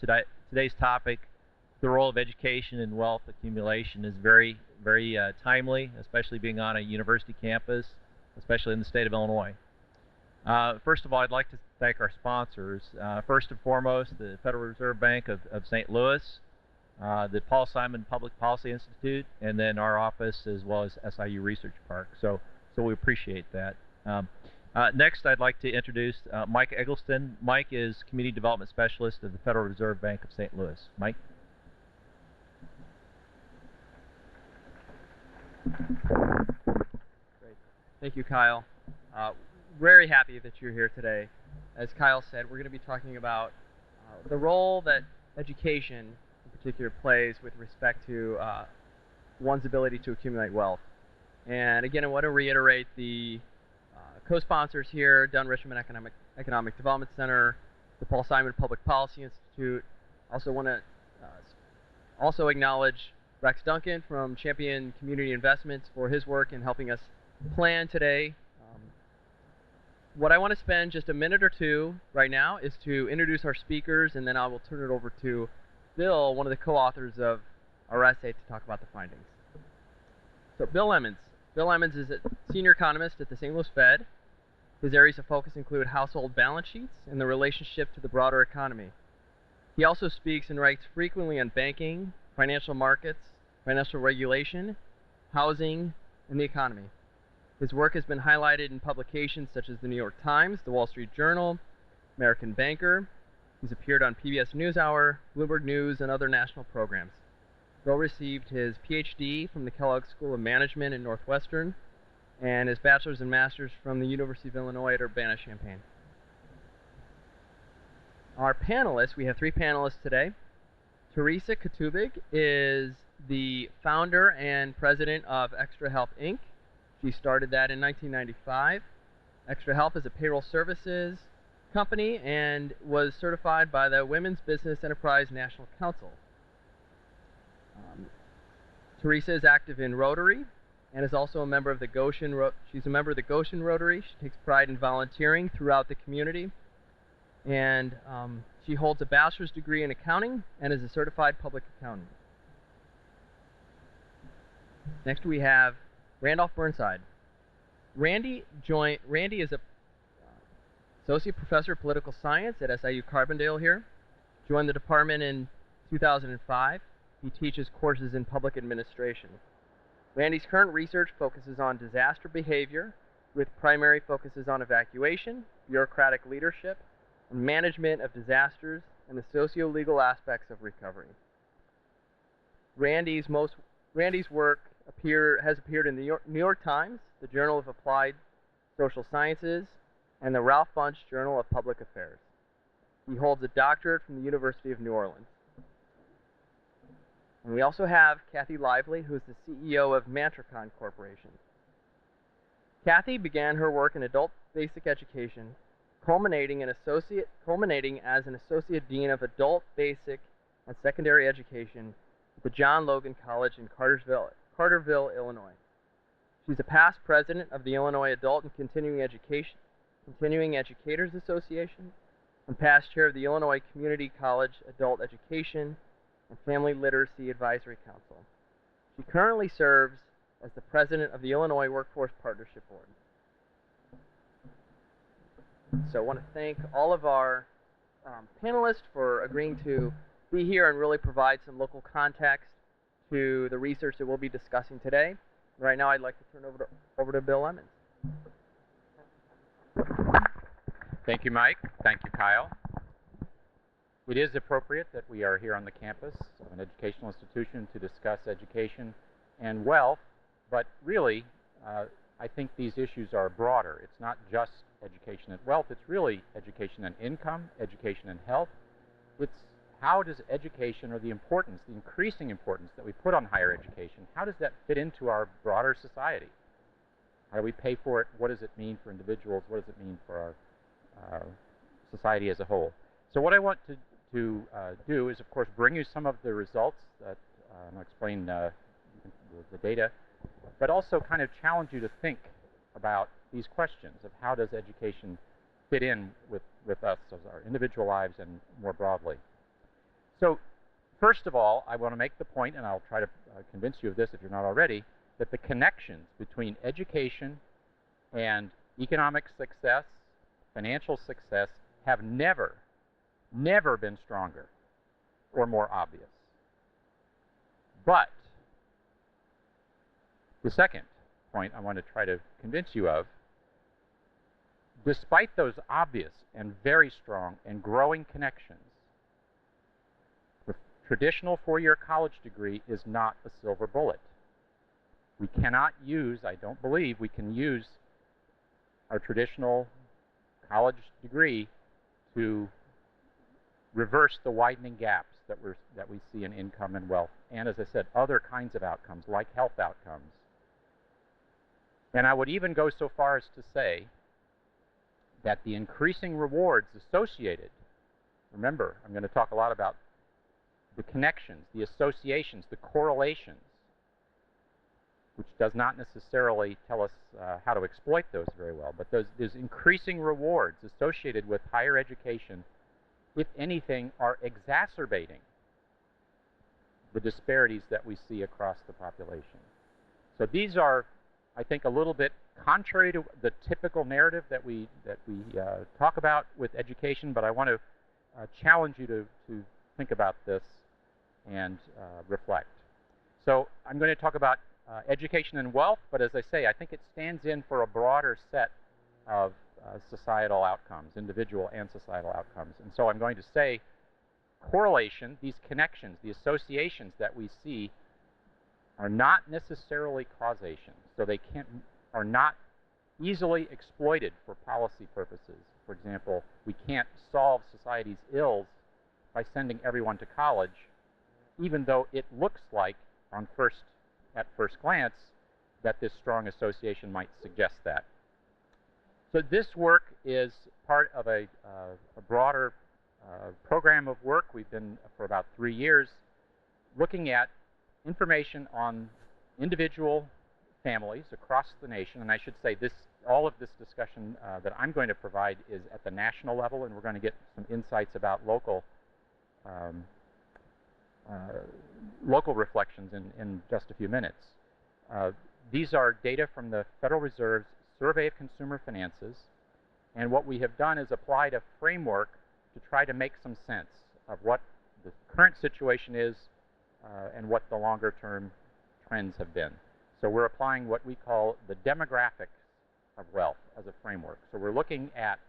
today's topic, the role of education in wealth accumulation, is very, very timely, especially being on a university campus, especially in the state of Illinois. First of all, I'd like to thank our sponsors. First and foremost, the Federal Reserve Bank of St. Louis, the Paul Simon Public Policy Institute, and then our office, as well as SIU Research Park. So we appreciate that. Next, I'd like to introduce Mike Eggleston. Mike is Community Development Specialist of the Federal Reserve Bank of St. Louis. Mike? Great. Thank you, Kyle. Very happy that you're here today. As Kyle said, we're going to be talking about the role that education in particular plays with respect to one's ability to accumulate wealth. And again, I want to reiterate the co-sponsors here: Dunn Richmond Economic Development Center, the Paul Simon Public Policy Institute. Also want to also acknowledge Rex Duncan from Champion Community Investments for his work in helping us plan today. What I want to spend just a minute or two right now is to introduce our speakers, and then I will turn it over to Bill, one of the co-authors of our essay, to talk about the findings. So Bill Emmons. Bill Emmons is a senior economist at the St. Louis Fed. His areas of focus include household balance sheets and the relationship to the broader economy. He also speaks and writes frequently on banking, financial markets, financial regulation, housing, and the economy. His work has been highlighted in publications such as the New York Times, the Wall Street Journal, American Banker. He's appeared on PBS NewsHour, Bloomberg News, and other national programs. Bill received his PhD from the Kellogg School of Management in Northwestern and his bachelor's and master's from the University of Illinois at Urbana-Champaign. Our panelists, we have three panelists today. Teresa Katubig is the founder and president of Extra Help, Inc. She started that in 1995. Extra Help is a payroll services company and was certified by the Women's Business Enterprise National Council. Teresa is active in Rotary and is also a member of the Goshen. She's a member of the Goshen Rotary. She takes pride in volunteering throughout the community, and she holds a bachelor's degree in accounting and is a certified public accountant. Next, we have Randolph Burnside. Randy is a associate professor of political science at SIU Carbondale here. Joined the department in 2005. He teaches courses in public administration. Randy's current research focuses on disaster behavior, with primary focuses on evacuation, bureaucratic leadership, and management of disasters, and the socio-legal aspects of recovery. Randy's work has appeared in the New York Times, the Journal of Applied Social Sciences, and the Ralph Bunche Journal of Public Affairs. He holds a doctorate from the University of New Orleans. And we also have Kathy Lively, who is the CEO of Mantricon Corporation. Kathy began her work in adult basic education, culminating as an associate dean of adult basic and secondary education at the John Logan College in Carterville, Illinois. She's a past president of the Illinois Adult and Continuing Educators Association and past chair of the Illinois Community College Adult Education and Family Literacy Advisory Council. She currently serves as the president of the Illinois Workforce Partnership Board. So I want to thank all of our panelists for agreeing to be here and really provide some local context to the research that we'll be discussing today. Right now, I'd like to turn over to Bill Emmons. Thank you, Mike. Thank you, Kyle. It is appropriate that we are here on the campus of an educational institution to discuss education and wealth, but really, I think these issues are broader. It's not just education and wealth, it's really education and income, education and health. It's how does education, or the importance, the increasing importance that we put on higher education, how does that fit into our broader society? How do we pay for it? What does it mean for individuals? What does it mean for our society as a whole? So what I want to do is, of course, bring you some of the results that I'll explain the data, but also kind of challenge you to think about these questions of how does education fit in with us as our individual lives and more broadly. So first of all, I want to make the point, and I'll try to convince you of this if you're not already, that the connections between education and economic success, financial success, have never been stronger or more obvious. But the second point I want to try to convince you of, despite those obvious and very strong and growing connections, the traditional four-year college degree is not a silver bullet. We cannot use, I don't believe we can use our traditional college degree to reverse the widening gaps that we see in income and wealth, and as I said, other kinds of outcomes like health outcomes. And I would even go so far as to say that the increasing rewards associated, remember, I'm going to talk a lot about the connections, the associations, the correlations, which does not necessarily tell us how to exploit those very well, but those increasing rewards associated with higher education, if anything, are exacerbating the disparities that we see across the population. So these are, I think, a little bit contrary to the typical narrative that we talk about with education, but I want to challenge you to think about this and reflect. So I'm going to talk about education and wealth, but as I say, I think it stands in for a broader set of societal outcomes, individual and societal outcomes. And so I'm going to say correlation, these connections, the associations that we see are not necessarily causation. So they are not easily exploited for policy purposes. For example, we can't solve society's ills by sending everyone to college, even though it looks like at first glance that this strong association might suggest that. So this work is part of a broader program of work. We've been for about 3 years looking at information on individual families across the nation. And I should say all of this discussion that I'm going to provide is at the national level, and we're going to get some insights about local reflections in just a few minutes. These are data from the Federal Reserve's Survey of Consumer Finances, and what we have done is applied a framework to try to make some sense of what the current situation is and what the longer-term trends have been. So we're applying what we call the demographics of wealth as a framework. So we're looking at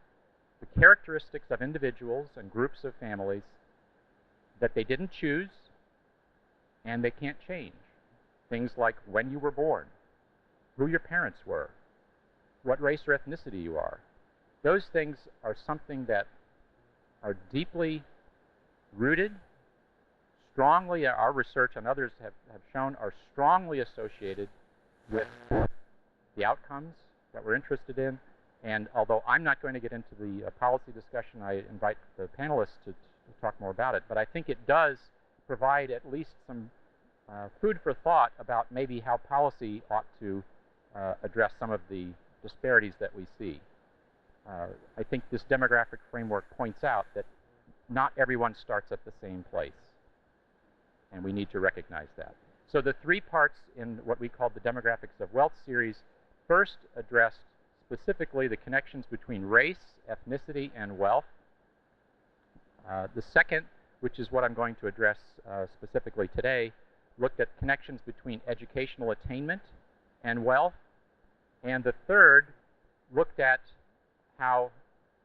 the characteristics of individuals and groups of families that they didn't choose and they can't change. Things like when you were born, who your parents were, what race or ethnicity you are. Those things are something that are deeply rooted, strongly, our research and others have shown, are strongly associated with the outcomes that we're interested in. And although I'm not going to get into the policy discussion, I invite the panelists to talk more about it. But I think it does provide at least some food for thought about maybe how policy ought to address some of the disparities that we see. I think this demographic framework points out that not everyone starts at the same place, and we need to recognize that. So the 3 parts in what we call the Demographics of Wealth series first addressed specifically the connections between race, ethnicity, and wealth. The second, which is what I'm going to address specifically today, looked at connections between educational attainment and wealth. And the third looked at how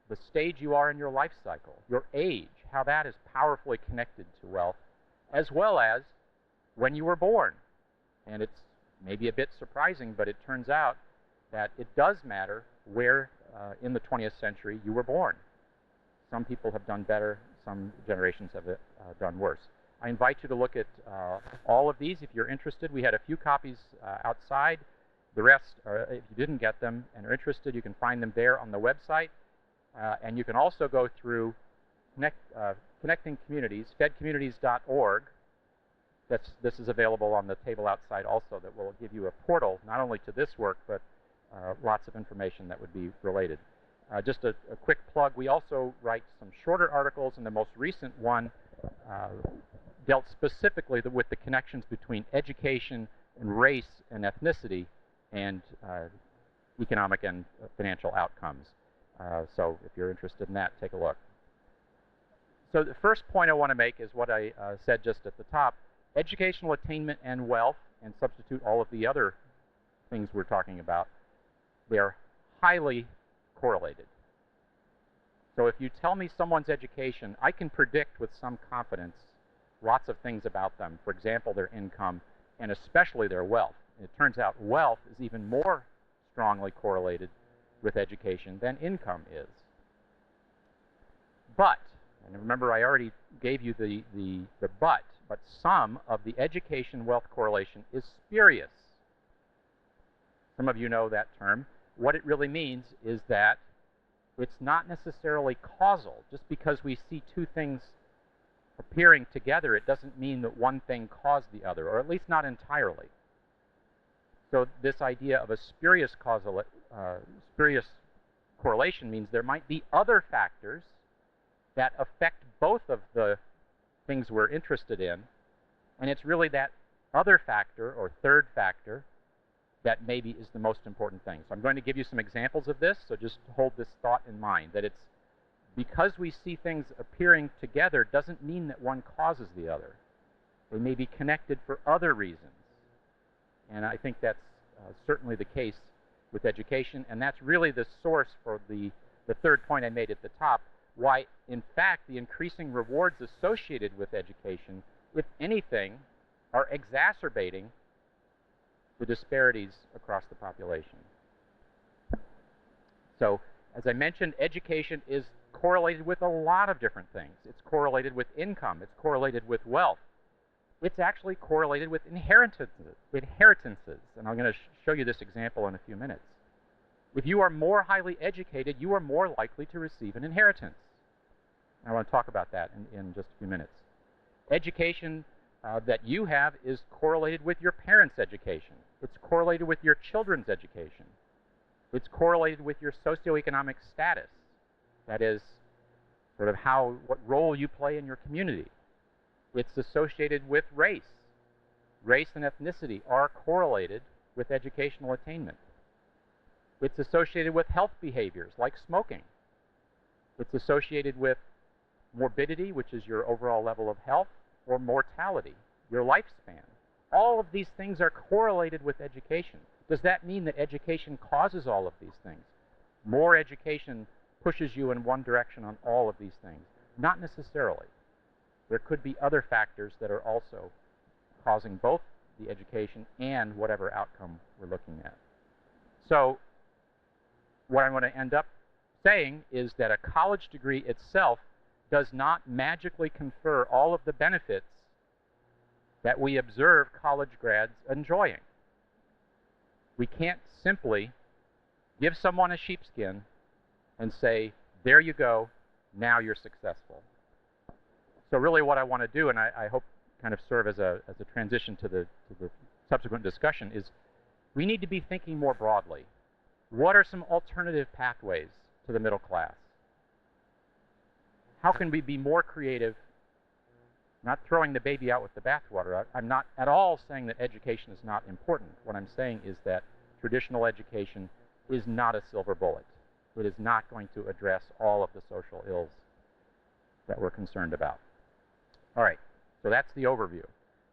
the stage you are in your life cycle, your age, how that is powerfully connected to wealth, as well as when you were born. And it's maybe a bit surprising, but it turns out that it does matter where in the 20th century you were born. Some people have done better, some generations have done worse. I invite you to look at all of these if you're interested. We had a few copies outside. The rest, if you didn't get them and are interested, you can find them there on the website. And you can also go through Connecting Communities, fedcommunities.org. This is available on the table outside also, that will give you a portal not only to this work, but lots of information that would be related. Just a quick plug, we also write some shorter articles, and the most recent one dealt specifically with the connections between education and race and ethnicity and economic and financial outcomes. So if you're interested in that, take a look. So the first point I want to make is what I said just at the top. Educational attainment and wealth, and substitute all of the other things we're talking about, they are highly correlated. So if you tell me someone's education, I can predict with some confidence lots of things about them. For example, their income, and especially their wealth. And it turns out wealth is even more strongly correlated with education than income is. But, and remember I already gave you the but some of the education-wealth correlation is spurious. Some of you know that term. What it really means is that it's not necessarily causal. Just because we see two things appearing together, it doesn't mean that one thing caused the other, or at least not entirely. So this idea of a spurious correlation means there might be other factors that affect both of the things we're interested in, and it's really that other factor or third factor that maybe is the most important thing. So I'm going to give you some examples of this, so just hold this thought in mind, that it's because we see things appearing together doesn't mean that one causes the other. They may be connected for other reasons. And I think that's certainly the case with education, and that's really the source for the third point I made at the top, why, in fact, the increasing rewards associated with education, if anything, are exacerbating the disparities across the population. So, as I mentioned, education is correlated with a lot of different things. It's correlated with income. It's correlated with wealth. It's actually correlated with inheritances. And I'm going to show you this example in a few minutes. If you are more highly educated, you are more likely to receive an inheritance. I want to talk about that in just a few minutes. Education that you have is correlated with your parents' education. It's correlated with your children's education. It's correlated with your socioeconomic status. That is, sort of what role you play in your community. It's associated with race. Race and ethnicity are correlated with educational attainment. It's associated with health behaviors like smoking. It's associated with morbidity, which is your overall level of health, or mortality, your lifespan. All of these things are correlated with education. Does that mean that education causes all of these things? More education pushes you in one direction on all of these things. Not necessarily. There could be other factors that are also causing both the education and whatever outcome we're looking at. So what I'm going to end up saying is that a college degree itself does not magically confer all of the benefits that we observe college grads enjoying. We can't simply give someone a sheepskin and say, there you go, now you're successful. So really what I want to do, and I hope kind of serve as a transition to the subsequent discussion, is we need to be thinking more broadly. What are some alternative pathways to the middle class? How can we be more creative? Not throwing the baby out with the bathwater. I'm not at all saying that education is not important. What I'm saying is that traditional education is not a silver bullet. It is not going to address all of the social ills that we're concerned about. All right, so that's the overview.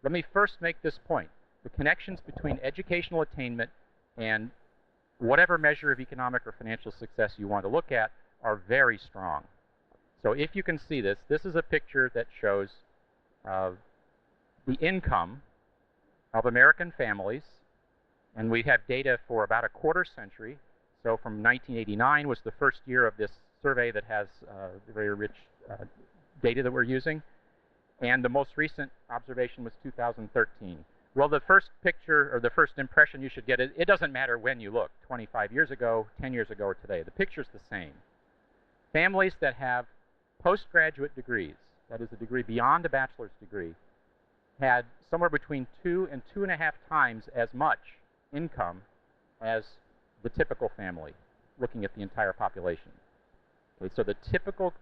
Let me first make this point. The connections between educational attainment and whatever measure of economic or financial success you want to look at are very strong. So if you can see this, this is a picture that shows the income of American families, and we have data for about a quarter century. So from 1989 was the first year of this survey that has very rich data that we're using. And the most recent observation was 2013. Well, the first picture, or the first impression you should get, it doesn't matter when you look, 25 years ago, 10 years ago, or today. The picture's the same. Families that have postgraduate degrees, that is a degree beyond a bachelor's degree, had somewhere between 2 and 2.5 times as much income as the typical family, looking at the entire population. Okay, so the typical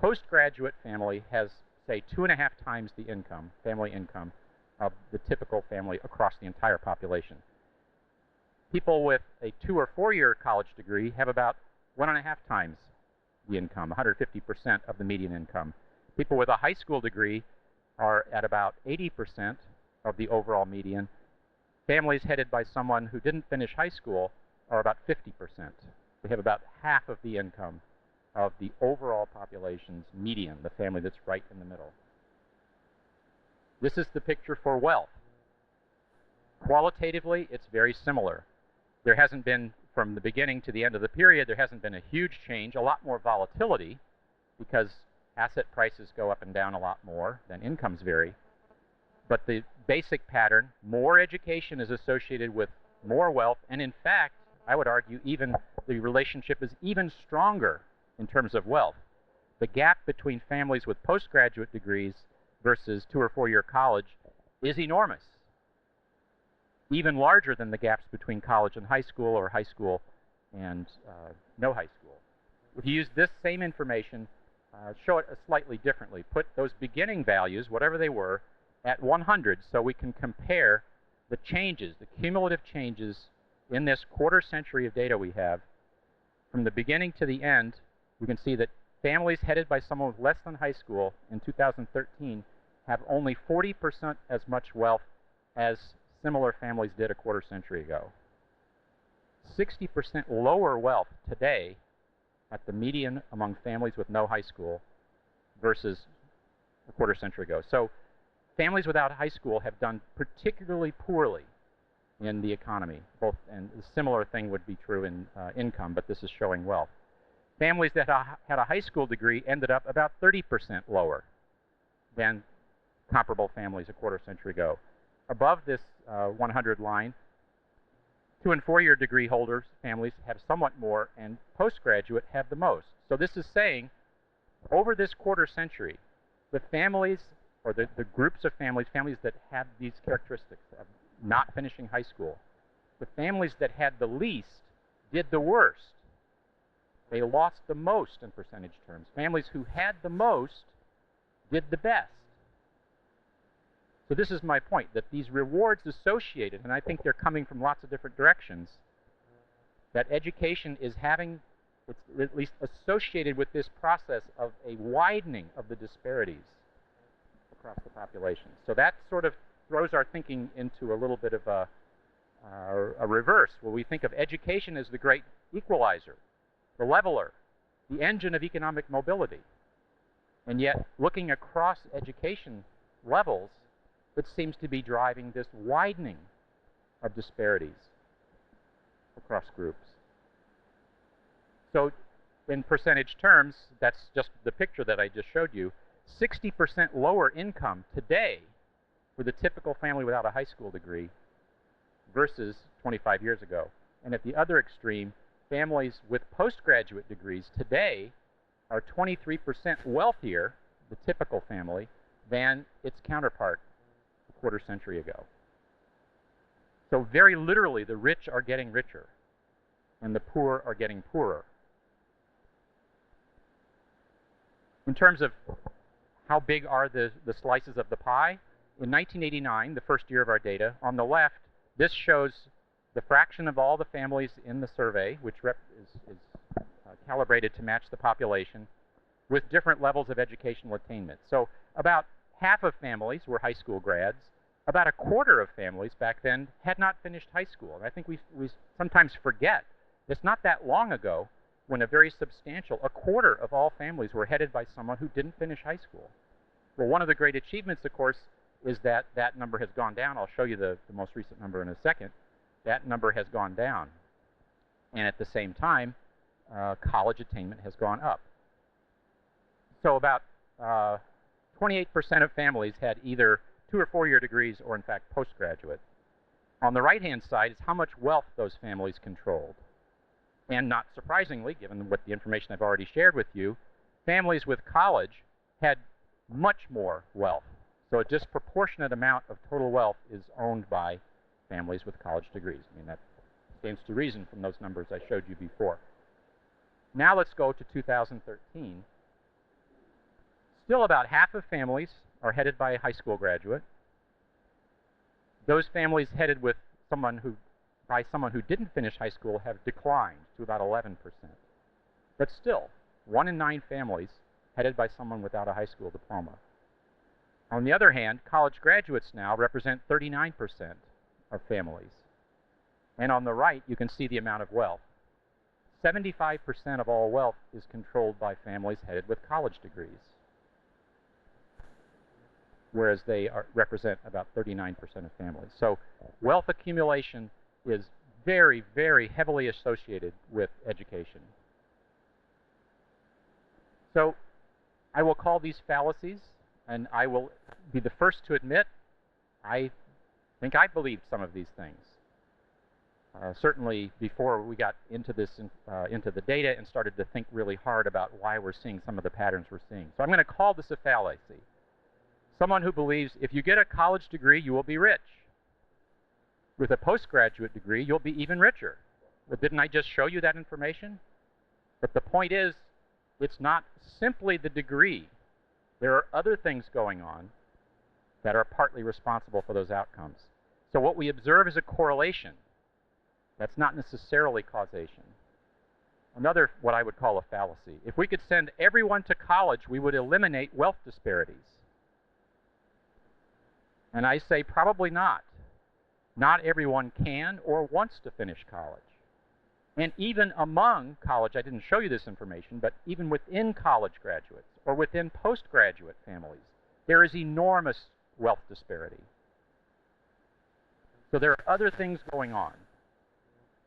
postgraduate family has say 2.5 times the income, family income, of the typical family across the entire population. People with a 2- or 4-year college degree have about 1.5 times the income, 150% of the median income. People with a high school degree are at about 80% of the overall median. Families headed by someone who didn't finish high school are about 50%. They have about half of the income of the overall population's median, the family that's right in the middle. This is the picture for wealth. Qualitatively, it's very similar. There hasn't been, from the beginning to the end of the period, there hasn't been a huge change, a lot more volatility, because asset prices go up and down a lot more than incomes vary. But the basic pattern, more education is associated with more wealth, and in fact, I would argue even the relationship is even stronger in terms of wealth. The gap between families with postgraduate degrees versus 2- or 4-year college is enormous, even larger than the gaps between college and high school, or high school and no high school. If you use this same information, show it slightly differently. Put those beginning values, whatever they were, at 100 so we can compare the changes, the cumulative changes in this quarter century of data we have. From the beginning to the end, we can see that families headed by someone with less than high school in 2013 have only 40% as much wealth as similar families did a quarter century ago. 60% lower wealth today at the median among families with no high school versus a quarter century ago. So families without high school have done particularly poorly in the economy, and a similar thing would be true in income, but this is showing wealth. Families that had a high school degree ended up about 30% lower than comparable families a quarter century ago. Above this 100 line, 2- and 4-year degree holders, families, have somewhat more, and postgraduate have the most. So this is saying, over this quarter century, the families, or the groups of families that had these characteristics of not finishing high school, the families that had the least did the worst. They lost the most in percentage terms. Families who had the most did the best. So this is my point, that these rewards associated, and I think they're coming from lots of different directions, that education is having, it's at least associated with this process of a widening of the disparities across the population. So that sort of throws our thinking into a little bit of a reverse, where we think of education as the great equalizer, the leveler, the engine of economic mobility. And yet, looking across education levels, it seems to be driving this widening of disparities across groups. So in percentage terms, that's just the picture that I just showed you, 60% lower income today for the typical family without a high school degree versus 25 years ago. And at the other extreme, families with postgraduate degrees today are 23% wealthier, the typical family, than its counterpart a quarter century ago. So very literally, the rich are getting richer and the poor are getting poorer. In terms of how big are the slices of the pie, in 1989, the first year of our data, on the left, this shows the fraction of all the families in the survey, which is calibrated to match the population, with different levels of educational attainment. So about half of families were high school grads. About a quarter of families back then had not finished high school. And I think we sometimes forget, it's not that long ago when a very substantial, a quarter of all families were headed by someone who didn't finish high school. Well, one of the great achievements, of course, is that that number has gone down. I'll show you the most recent number in a second. That number has gone down. And at the same time, college attainment has gone up. So about 28% of families had either 2- or 4-year degrees or, in fact, postgraduate. On the right-hand side is how much wealth those families controlled. And not surprisingly, given what the information I've already shared with you, families with college had much more wealth. So a disproportionate amount of total wealth is owned by families with college degrees. I mean, that stands to reason from those numbers I showed you before. Now let's go to 2013. Still, about half of families are headed by a high school graduate. Those families headed with someone who didn't finish high school have declined to about 11%. But still, 1 in 9 families headed by someone without a high school diploma. On the other hand, college graduates now represent 39% of families. And on the right, you can see the amount of wealth. 75% of all wealth is controlled by families headed with college degrees, whereas they represent about 39% of families. So wealth accumulation is very, very heavily associated with education. So I will call these fallacies, and I will be the first to admit I think I believed some of these things. Certainly before we got into this, into the data and started to think really hard about why we're seeing some of the patterns we're seeing. So I'm going to call this a fallacy. Someone who believes if you get a college degree, you will be rich. With a postgraduate degree, you'll be even richer. But didn't I just show you that information? But the point is, it's not simply the degree. There are other things going on that are partly responsible for those outcomes. So what we observe is a correlation. That's not necessarily causation. Another, what I would call a fallacy. If we could send everyone to college, we would eliminate wealth disparities. And I say probably not. Not everyone can or wants to finish college. And even among college, I didn't show you this information, but even within college graduates or within postgraduate families, there is enormous wealth disparity. So there are other things going on.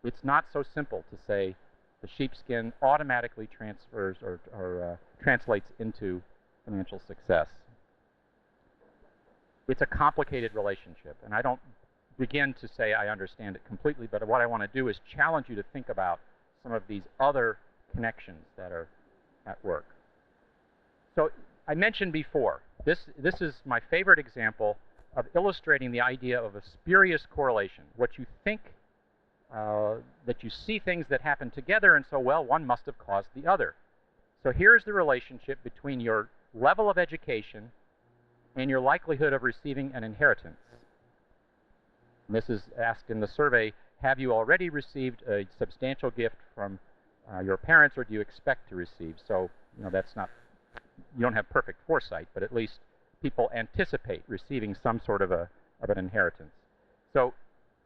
It's not so simple to say the sheepskin automatically transfers or translates into financial success. It's a complicated relationship, and I don't begin to say I understand it completely, but what I want to do is challenge you to think about some of these other connections that are at work. So I mentioned before, this is my favorite example of illustrating the idea of a spurious correlation. What you think, that you see things that happen together, and so, well, one must have caused the other. So here's the relationship between your level of education and your likelihood of receiving an inheritance. And this is asked in the survey, have you already received a substantial gift from your parents, or do you expect to receive? So, that's not, you don't have perfect foresight, but at least people anticipate receiving some sort of an inheritance. So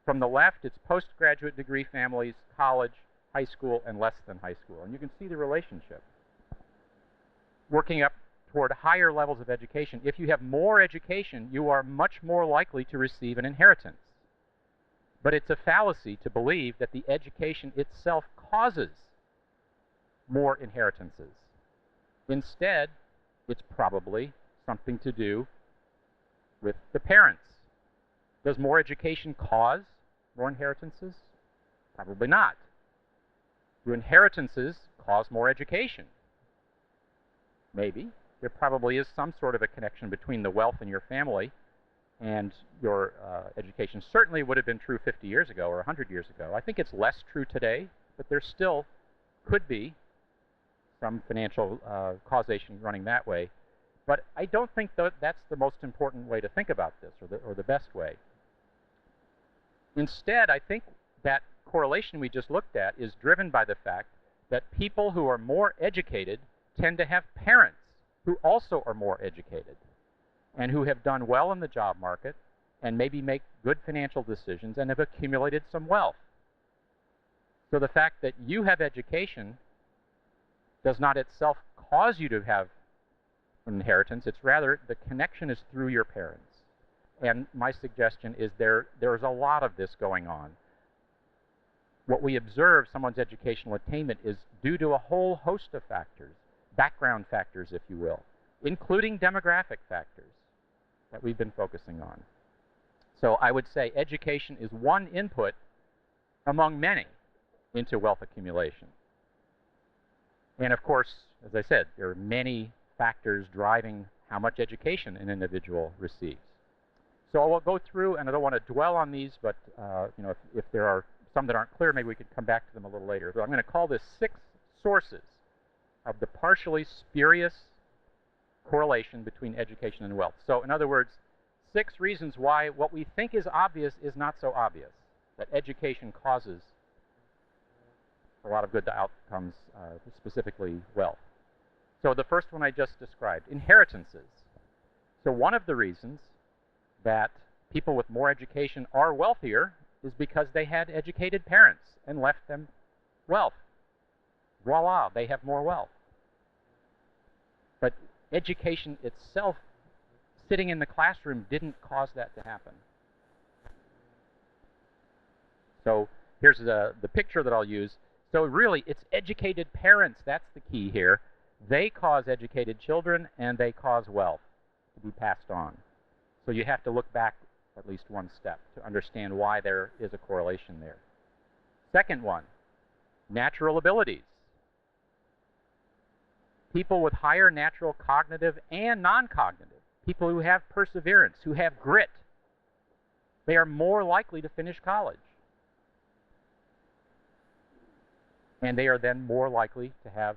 from the left, it's postgraduate degree families, college, high school, and less than high school. And you can see the relationship. Working up toward higher levels of education, if you have more education, you are much more likely to receive an inheritance. But it's a fallacy to believe that the education itself causes more inheritances. Instead, it's probably something to do with the parents. Does more education cause more inheritances? Probably not. Do inheritances cause more education? Maybe. There probably is some sort of a connection between the wealth in your family and your education. Certainly would have been true 50 years ago or 100 years ago. I think it's less true today, but there still could be some financial causation running that way. But I don't think that's the most important way to think about this, or the best way. Instead, I think that correlation we just looked at is driven by the fact that people who are more educated tend to have parents who also are more educated and who have done well in the job market and maybe make good financial decisions and have accumulated some wealth. So the fact that you have education does not itself cause you to have an inheritance. It's rather the connection is through your parents. And my suggestion is there's a lot of this going on. What we observe, someone's educational attainment, is due to a whole host of factors, background factors, if you will, including demographic factors that we've been focusing on. So I would say education is one input among many into wealth accumulation. And of course, as I said, there are many factors driving how much education an individual receives. So I will go through, and I don't want to dwell on these, but if there are some that aren't clear, maybe we could come back to them a little later. So I'm going to call this 6 sources of the partially spurious correlation between education and wealth. So in other words, 6 reasons why what we think is obvious is not so obvious, that education causes a lot of good outcomes, specifically wealth. So the first one I just described, inheritances. So one of the reasons that people with more education are wealthier is because they had educated parents and left them wealth. Voila, they have more wealth. But education itself, sitting in the classroom, didn't cause that to happen. So here's the picture that I'll use. So really, it's educated parents. That's the key here. They cause educated children, and they cause wealth to be passed on. So you have to look back at least one step to understand why there is a correlation there. Second one, natural abilities. People with higher natural cognitive and non-cognitive, people who have perseverance, who have grit, they are more likely to finish college. And they are then more likely to have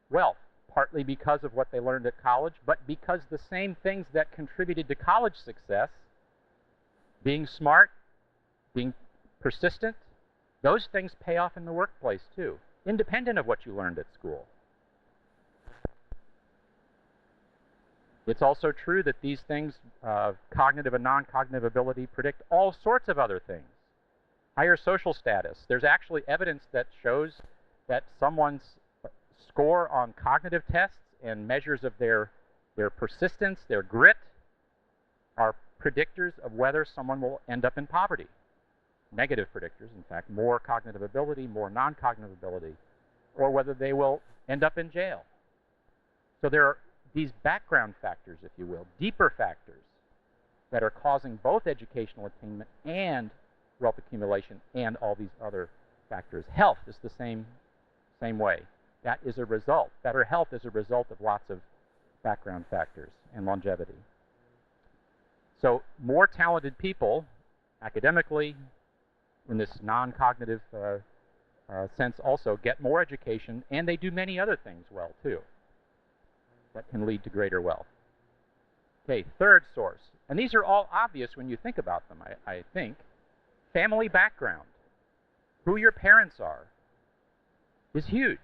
wealth, partly because of what they learned at college, but because the same things that contributed to college success, being smart, being persistent, those things pay off in the workplace too, independent of what you learned at school. It's also true that these things, cognitive and non-cognitive ability, predict all sorts of other things. Higher social status. There's actually evidence that shows that someone's score on cognitive tests and measures of their persistence, their grit, are predictors of whether someone will end up in poverty. Negative predictors, in fact, more cognitive ability, more non-cognitive ability, or whether they will end up in jail. So there are these background factors, if you will, deeper factors that are causing both educational attainment and wealth accumulation and all these other factors. Health is the same way. That is a result. Better health is a result of lots of background factors and longevity. So more talented people, academically, in this non-cognitive sense also, get more education, and they do many other things well, too, that can lead to greater wealth. Okay, third source. And these are all obvious when you think about them, I think. Family background. Who your parents are is huge.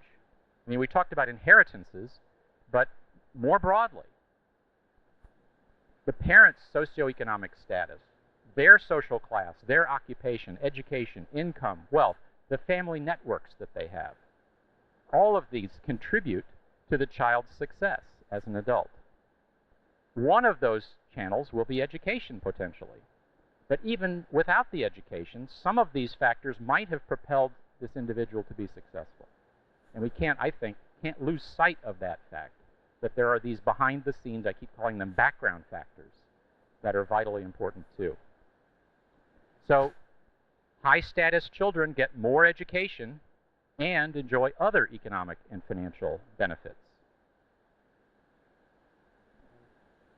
I mean, we talked about inheritances, but more broadly, the parents' socioeconomic status, their social class, their occupation, education, income, wealth, the family networks that they have. All of these contribute to the child's success as an adult. One of those channels will be education, potentially. But even without the education, some of these factors might have propelled this individual to be successful. And we can't, I think, lose sight of that fact, that there are these behind the scenes, I keep calling them background factors, that are vitally important too. So high status children get more education and enjoy other economic and financial benefits.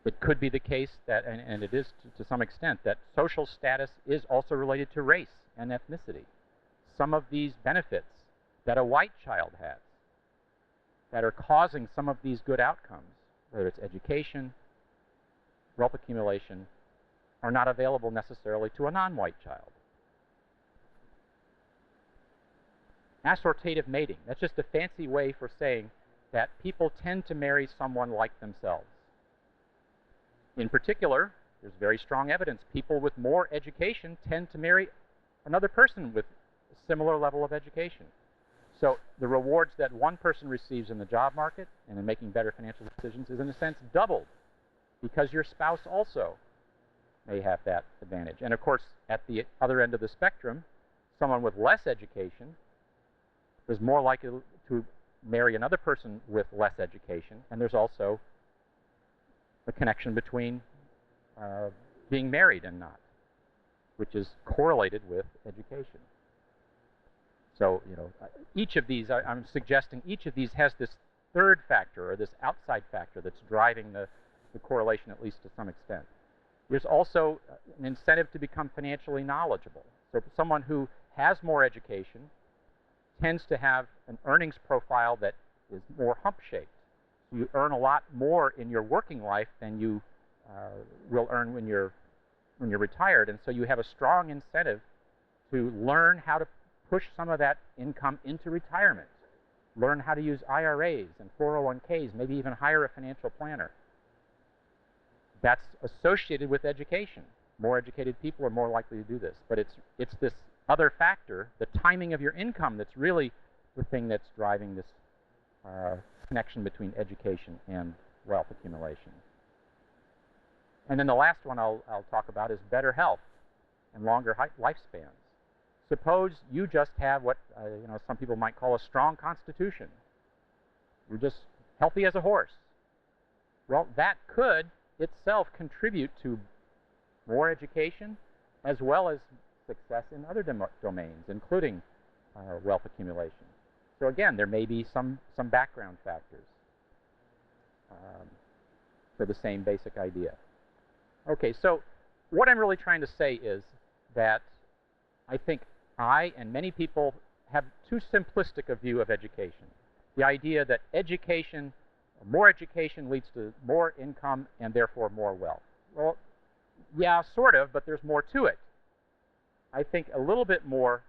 It could be the case that, and it is to some extent, that social status is also related to race and ethnicity. Some of these benefits that a white child has that are causing some of these good outcomes, whether it's education, wealth accumulation, are not available necessarily to a non-white child. Assortative mating. That's just a fancy way for saying that people tend to marry someone like themselves. In particular, there's very strong evidence people with more education tend to marry another person with a similar level of education. So the rewards that one person receives in the job market and in making better financial decisions is in a sense doubled because your spouse also may have that advantage. And of course, at the other end of the spectrum, someone with less education is more likely to marry another person with less education, and there's also a connection between being married and not, which is correlated with education. So, you know, each of these, I'm suggesting each of these has this third factor or this outside factor that's driving the correlation, at least to some extent. There's also an incentive to become financially knowledgeable. So someone who has more education tends to have an earnings profile that is more hump-shaped. You earn a lot more in your working life than you will earn when you're retired, and so you have a strong incentive to learn how to push some of that income into retirement. Learn how to use IRAs and 401ks, maybe even hire a financial planner. That's associated with education. More educated people are more likely to do this. But it's this other factor, the timing of your income, that's really the thing that's driving this connection between education and wealth accumulation. And then the last one I'll talk about is better health and longer lifespans. Suppose you just have what some people might call a strong constitution. You're just healthy as a horse. Well, that could itself contribute to more education as well as success in other domains, including wealth accumulation. So again, there may be some background factors for the same basic idea. Okay, so what I'm really trying to say is that I think I and many people have too simplistic a view of education. The idea that more education leads to more income and therefore more wealth. Well, yeah, sort of, but there's more to it. I think a little bit more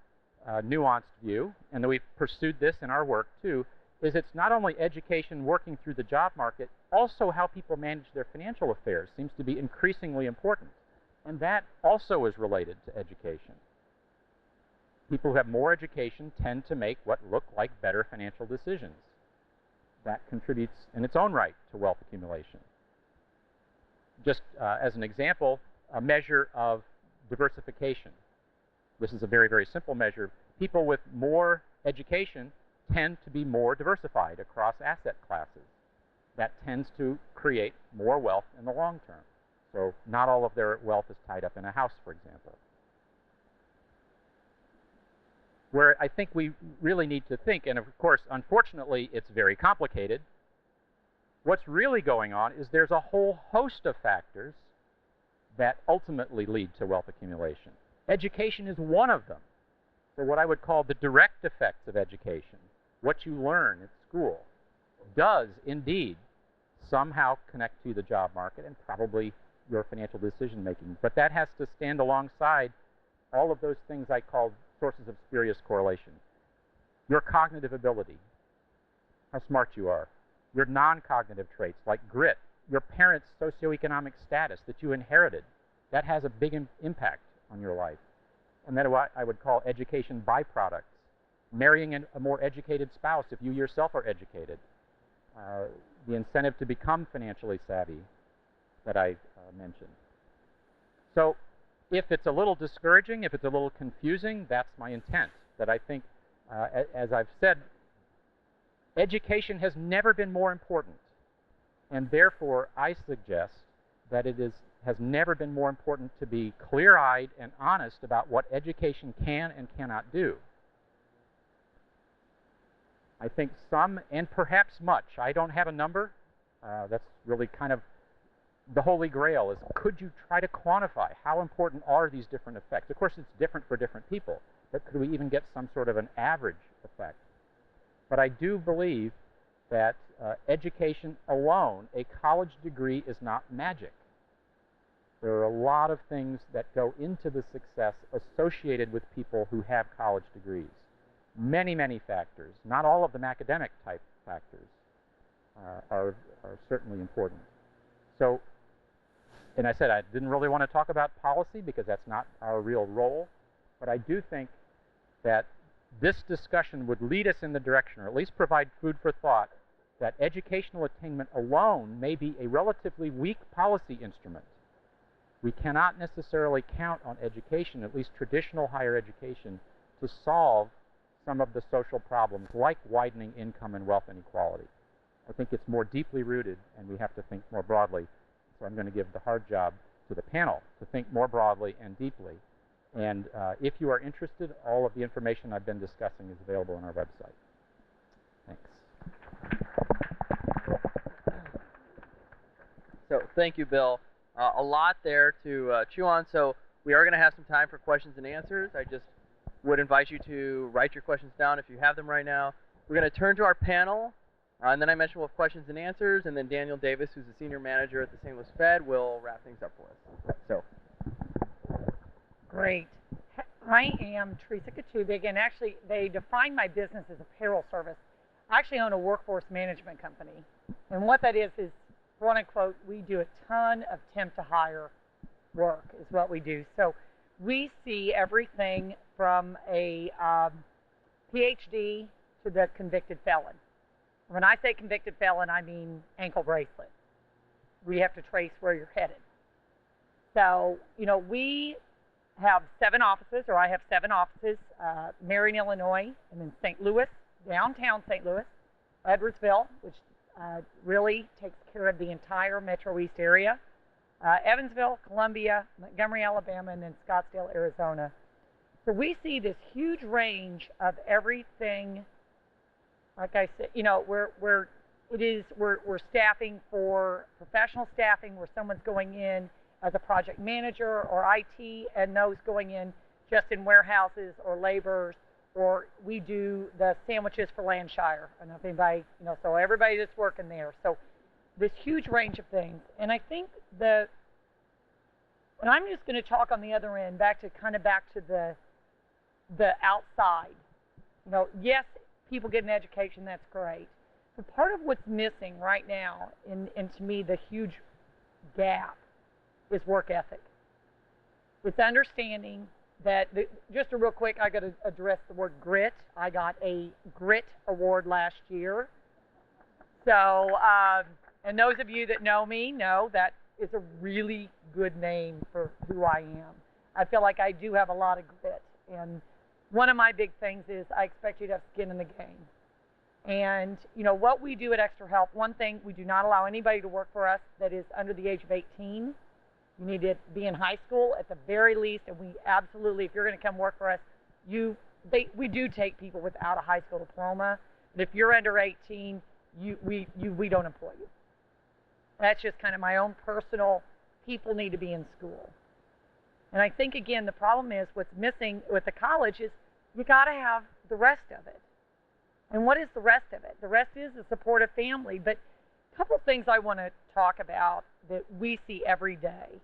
nuanced view, and that we've pursued this in our work too, is it's not only education working through the job market, also how people manage their financial affairs seems to be increasingly important. And that also is related to education. People who have more education tend to make what look like better financial decisions. That contributes in its own right to wealth accumulation. Just as an example, a measure of diversification. This is a very, very simple measure. People with more education tend to be more diversified across asset classes. That tends to create more wealth in the long term. So not all of their wealth is tied up in a house, for example. Where I think we really need to think, and of course, unfortunately, it's very complicated. What's really going on is there's a whole host of factors that ultimately lead to wealth accumulation. Education is one of them. So what I would call the direct effects of education, what you learn at school, does indeed somehow connect to the job market and probably your financial decision making. But that has to stand alongside all of those things I called sources of spurious correlation. Your cognitive ability, how smart you are, your non-cognitive traits like grit, your parents' socioeconomic status that you inherited, that has a big impact on your life. And then what I would call education byproducts. Marrying a more educated spouse if you yourself are educated. The incentive to become financially savvy that I mentioned. So if it's a little discouraging, if it's a little confusing, that's my intent. That I think, as I've said, education has never been more important. And therefore, I suggest that it has never been more important to be clear-eyed and honest about what education can and cannot do. I think some, and perhaps much, I don't have a number. That's really kind of the holy grail, is could you try to quantify how important are these different effects? Of course, it's different for different people, but could we even get some sort of an average effect? But I do believe that education alone, a college degree, is not magic. There are a lot of things that go into the success associated with people who have college degrees. Many, many factors. Not all of them academic type factors are certainly important. So, and I said I didn't really want to talk about policy because that's not our real role, but I do think that this discussion would lead us in the direction, or at least provide food for thought, that educational attainment alone may be a relatively weak policy instrument. We cannot necessarily count on education, at least traditional higher education, to solve some of the social problems like widening income and wealth inequality. I think it's more deeply rooted, and we have to think more broadly. So I'm going to give the hard job to the panel to think more broadly and deeply. And if you are interested, all of the information I've been discussing is available on our website. Thanks. So thank you, Bill. A lot there to chew on. So we are going to have some time for questions and answers. I just would invite you to write your questions down if you have them right now. We're going to turn to our panel. And then I mentioned we'll have questions and answers, and then Daniel Davis, who's the senior manager at the St. Louis Fed, will wrap things up for us. So. Great. I am Teresa Katubig, and actually they define my business as a payroll service. I actually own a workforce management company, and what that is, quote unquote, we do a ton of temp to hire work is what we do. So we see everything from a PhD to the convicted felon. When I say convicted felon, I mean ankle bracelet. We have to trace where you're headed. So, we have 7 offices, or I have 7 offices, Marion, Illinois, and then St. Louis, downtown St. Louis, Edwardsville, which really takes care of the entire Metro East area, Evansville, Columbia, Montgomery, Alabama, and then Scottsdale, Arizona. So we see this huge range of everything. Like I said, we're staffing for professional staffing, where someone's going in as a project manager or IT, and those going in just in warehouses or laborers, or we do the sandwiches for Landshire. I don't know if anybody, so everybody that's working there. So this huge range of things. And I think and I'm just going to talk on the other end, back to the outside. Yes, people get an education, that's great. But part of what's missing right now, and to me the huge gap, is work ethic. It's understanding that, just a real quick, I got to address the word grit. I got a grit award last year. So, and those of you that know me know that is a really good name for who I am. I feel like I do have a lot of grit. And one of my big things is I expect you to have skin in the game. And, what we do at Extra Help, one thing, we do not allow anybody to work for us that is under the age of 18. You need to be in high school at the very least, and we absolutely, if you're going to come work for us, we do take people without a high school diploma. But if you're under 18, we don't employ you. That's just kind of my own personal. People need to be in school. And I think, again, the problem is what's missing with the college is you got to have the rest of it. And what is the rest of it? The rest is a supportive family. But a couple things I want to talk about that we see every day.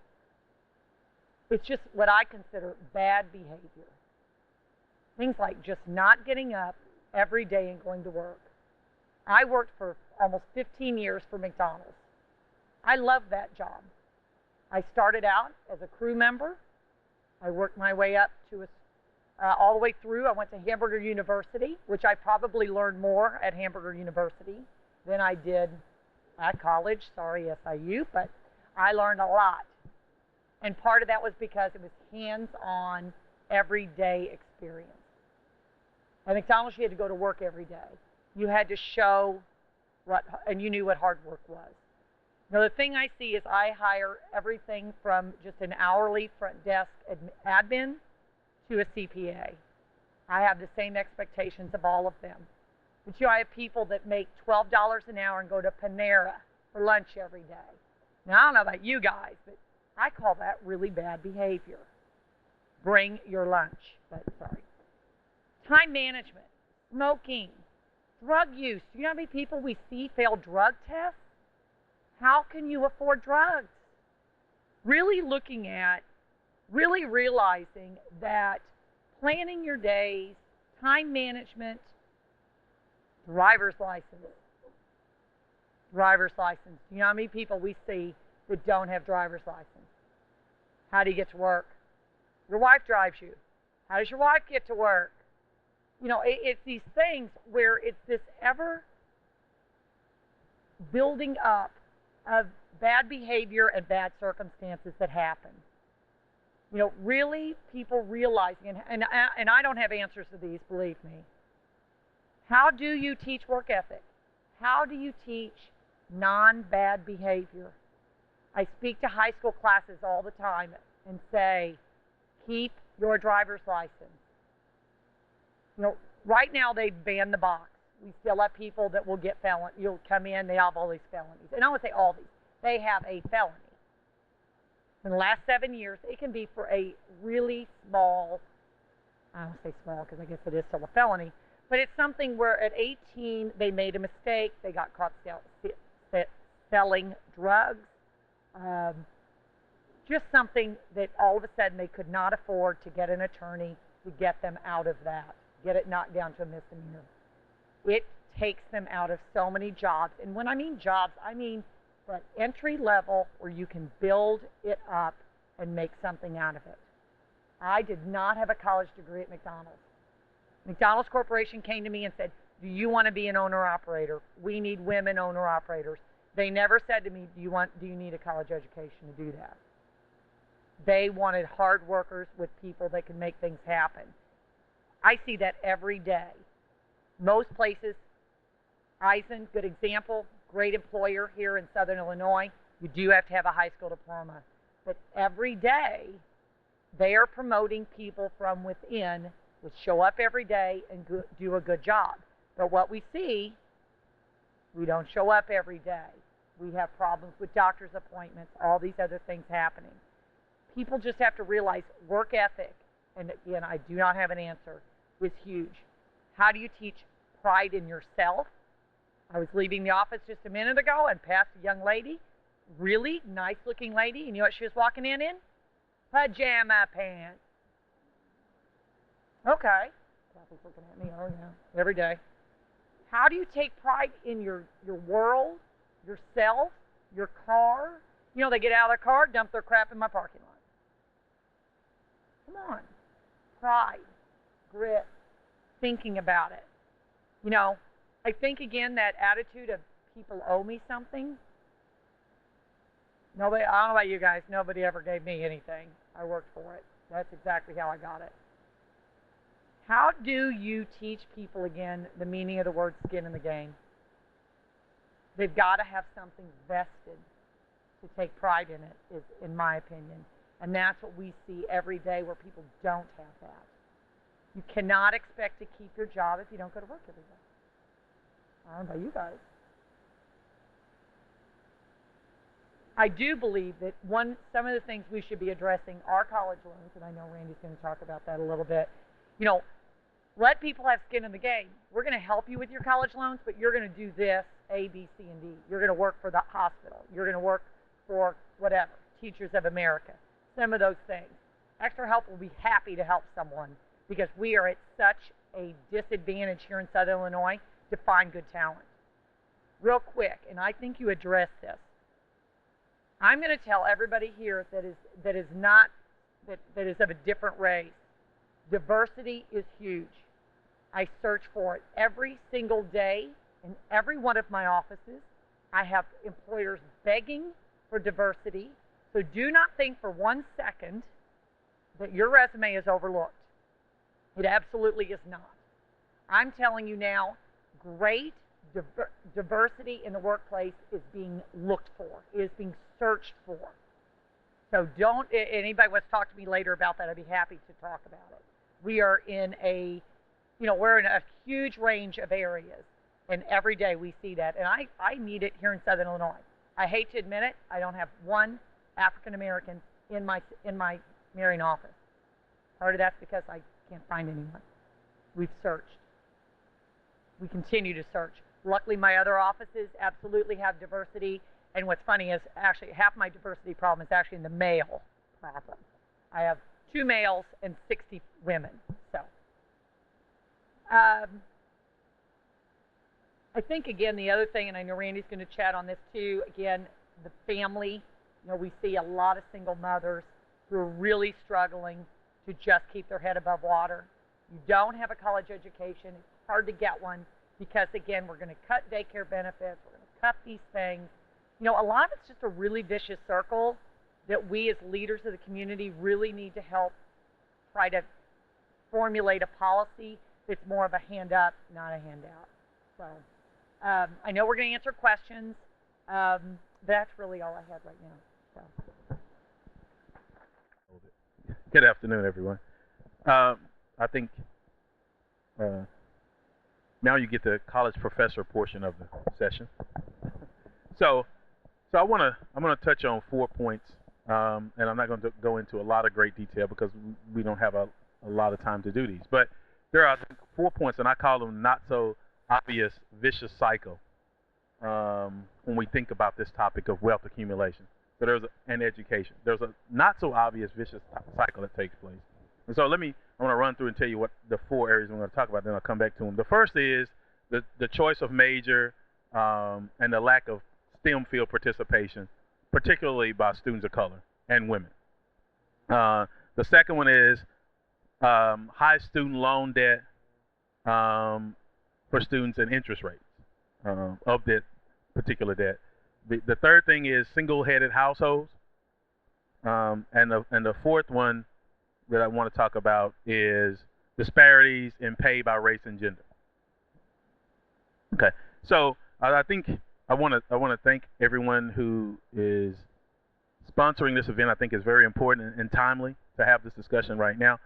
It's just what I consider bad behavior. Things like just not getting up every day and going to work. I worked for almost 15 years for McDonald's. I loved that job. I started out as a crew member. I worked my way up to all the way through. I went to Hamburger University, which I probably learned more at Hamburger University than I did at college. Sorry, SIU, but I learned a lot. And part of that was because it was hands-on, everyday experience. At McDonald's, you had to go to work every day. You had to show and you knew what hard work was. Now, the thing I see is I hire everything from just an hourly front desk admin to a CPA. I have the same expectations of all of them. But I have people that make $12 an hour and go to Panera for lunch every day. Now, I don't know about you guys, but I call that really bad behavior. Bring your lunch. But sorry. Time management, smoking, drug use. Do you know how many people we see fail drug tests? How can you afford drugs? Really looking at, really realizing that planning your days, time management, driver's license. Driver's license. Do you know how many people we see that don't have driver's license? How do you get to work? Your wife drives you. How does your wife get to work? It's these things where it's this ever building up of bad behavior and bad circumstances that happen. Really people realizing, and I don't have answers to these, believe me. How do you teach work ethic? How do you teach non-bad behavior? I speak to high school classes all the time and say, keep your driver's license. Right now they've banned the box. We still have people that will get felony. You'll come in, they have all these felonies. And I don't want to say all these. They have a felony. In the last 7 years, it can be for a really small, I don't say small because I guess it is still a felony, But it's something where at 18 they made a mistake, they got caught selling drugs, just something that all of a sudden they could not afford to get an attorney to get them out of that, get it knocked down to a misdemeanor. It takes them out of so many jobs. And when I mean jobs, I mean that entry level where you can build it up and make something out of it. I did not have a college degree at McDonald's. McDonald's Corporation came to me and said, do you want to be an owner-operator? We need women owner-operators. They never said to me, do you need a college education to do that? They wanted hard workers with people that can make things happen. I see that every day. Most places, Eisen, good example, great employer here in Southern Illinois. You do have to have a high school diploma. But every day, they are promoting people from within that show up every day and do a good job. But what we see, we don't show up every day. We have problems with doctor's appointments, all these other things happening. People just have to realize work ethic, and again, I do not have an answer, is huge. How do you teach pride in yourself? I was leaving the office just a minute ago and passed a young lady, really nice looking lady. You know what she was walking in? Pajama pants. Okay. Kathy's looking at me, oh yeah, every day. How do you take pride in your world, yourself, your car? You know, they get out of their car, dump their crap in my parking lot. Come on. Pride, grit, thinking about it. You know, I think, again, that attitude of people owe me something. Nobody, I don't know about you guys, nobody ever gave me anything. I worked for it. That's exactly how I got it. How do you teach people, again, the meaning of the word skin in the game? They've got to have something vested to take pride in it, is in my opinion. And that's what we see every day where people don't have that. You cannot expect to keep your job if you don't go to work every day. I don't know about you guys. I do believe that some of the things we should be addressing are college loans, and I know Randy's going to talk about that a little bit. You know, let people have skin in the game. We're going to help you with your college loans, but you're going to do this, A, B, C, and D. You're going to work for the hospital. You're going to work for whatever, Teachers of America, some of those things. Extra Help will be happy to help someone because we are at such a disadvantage here in Southern Illinois to find good talent. Real quick, and I think you addressed this. I'm going to tell everybody here that is of a different race. Diversity is huge. I search for it every single day in every one of my offices. I have employers begging for diversity. So do not think for 1 second that your resume is overlooked. It absolutely is not. I'm telling you now, great diversity in the workplace is being looked for, is being searched for. So don't, anybody wants to talk to me later about that, I'd be happy to talk about it. We are in we're in a huge range of areas, and every day we see that. And I need it here in Southern Illinois. I hate to admit it, I don't have one African American in my Marion office. Part of that's because I can't find anyone. We've searched. We continue to search. Luckily, my other offices absolutely have diversity. And what's funny is actually half my diversity problem is actually in the male problem. I have 2 males and 60 women. So I think, again, the other thing, and I know Randy's going to chat on this too, again, the family. You know, we see a lot of single mothers who are really struggling to just keep their head above water. You don't have a college education. It's hard to get one because, again, we're going to cut daycare benefits. We're going to cut these things. You know, a lot of it's just a really vicious circle that we as leaders of the community really need to help try to formulate a policy that's more of a hand up, not a handout. So I know we're going to answer questions. That's really all I had right now. So. Good afternoon, everyone. I think now you get the college professor portion of the session. So I'm gonna touch on 4 points, and I'm not going to go into a lot of great detail because we don't have a lot of time to do these. But there are 4 points, and I call them not so obvious vicious cycle when we think about this topic of wealth accumulation. So and education. There's a not so obvious vicious cycle that takes place. And so I want to run through and tell you what the 4 areas we're going to talk about, then I'll come back to them. The first is the choice of major and the lack of STEM field participation, particularly by students of color and women. The second one is high student loan debt for students and interest rates of that particular debt. The third thing is single-headed households, and the fourth one that I want to talk about is disparities in pay by race and gender. Okay, so I think I want to thank everyone who is sponsoring this event. I think it's very important and timely to have this discussion right now.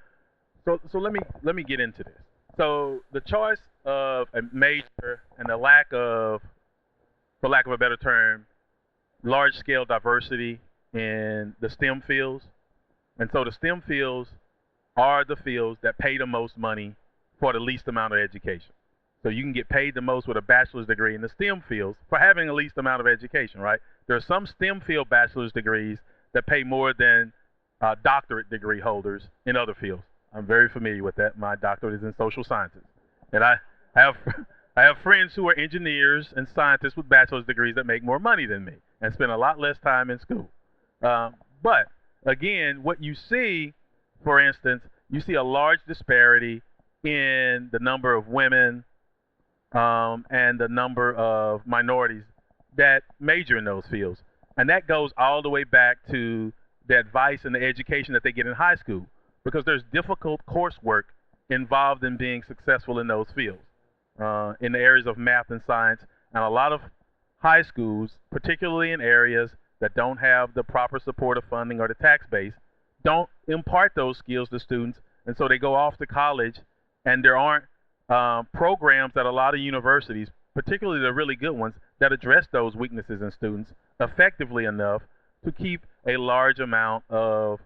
So let me get into this. So the choice of a major and the lack of, for lack of a better term, large-scale diversity in the STEM fields. And so the STEM fields are the fields that pay the most money for the least amount of education. So you can get paid the most with a bachelor's degree in the STEM fields for having the least amount of education, right? There are some STEM field bachelor's degrees that pay more than doctorate degree holders in other fields. I'm very familiar with that. My doctorate is in social sciences. And I have friends who are engineers and scientists with bachelor's degrees that make more money than me and spend a lot less time in school. But again, what you see, for instance, you see a large disparity in the number of women and the number of minorities that major in those fields. And that goes all the way back to the advice and the education that they get in high school, because there's difficult coursework involved in being successful in those fields, in the areas of math and science. And a lot of high schools, particularly in areas that don't have the proper supportive funding or the tax base, don't impart those skills to students. And so they go off to college, and there aren't programs at a lot of universities, particularly the really good ones, that address those weaknesses in students effectively enough to keep a large amount of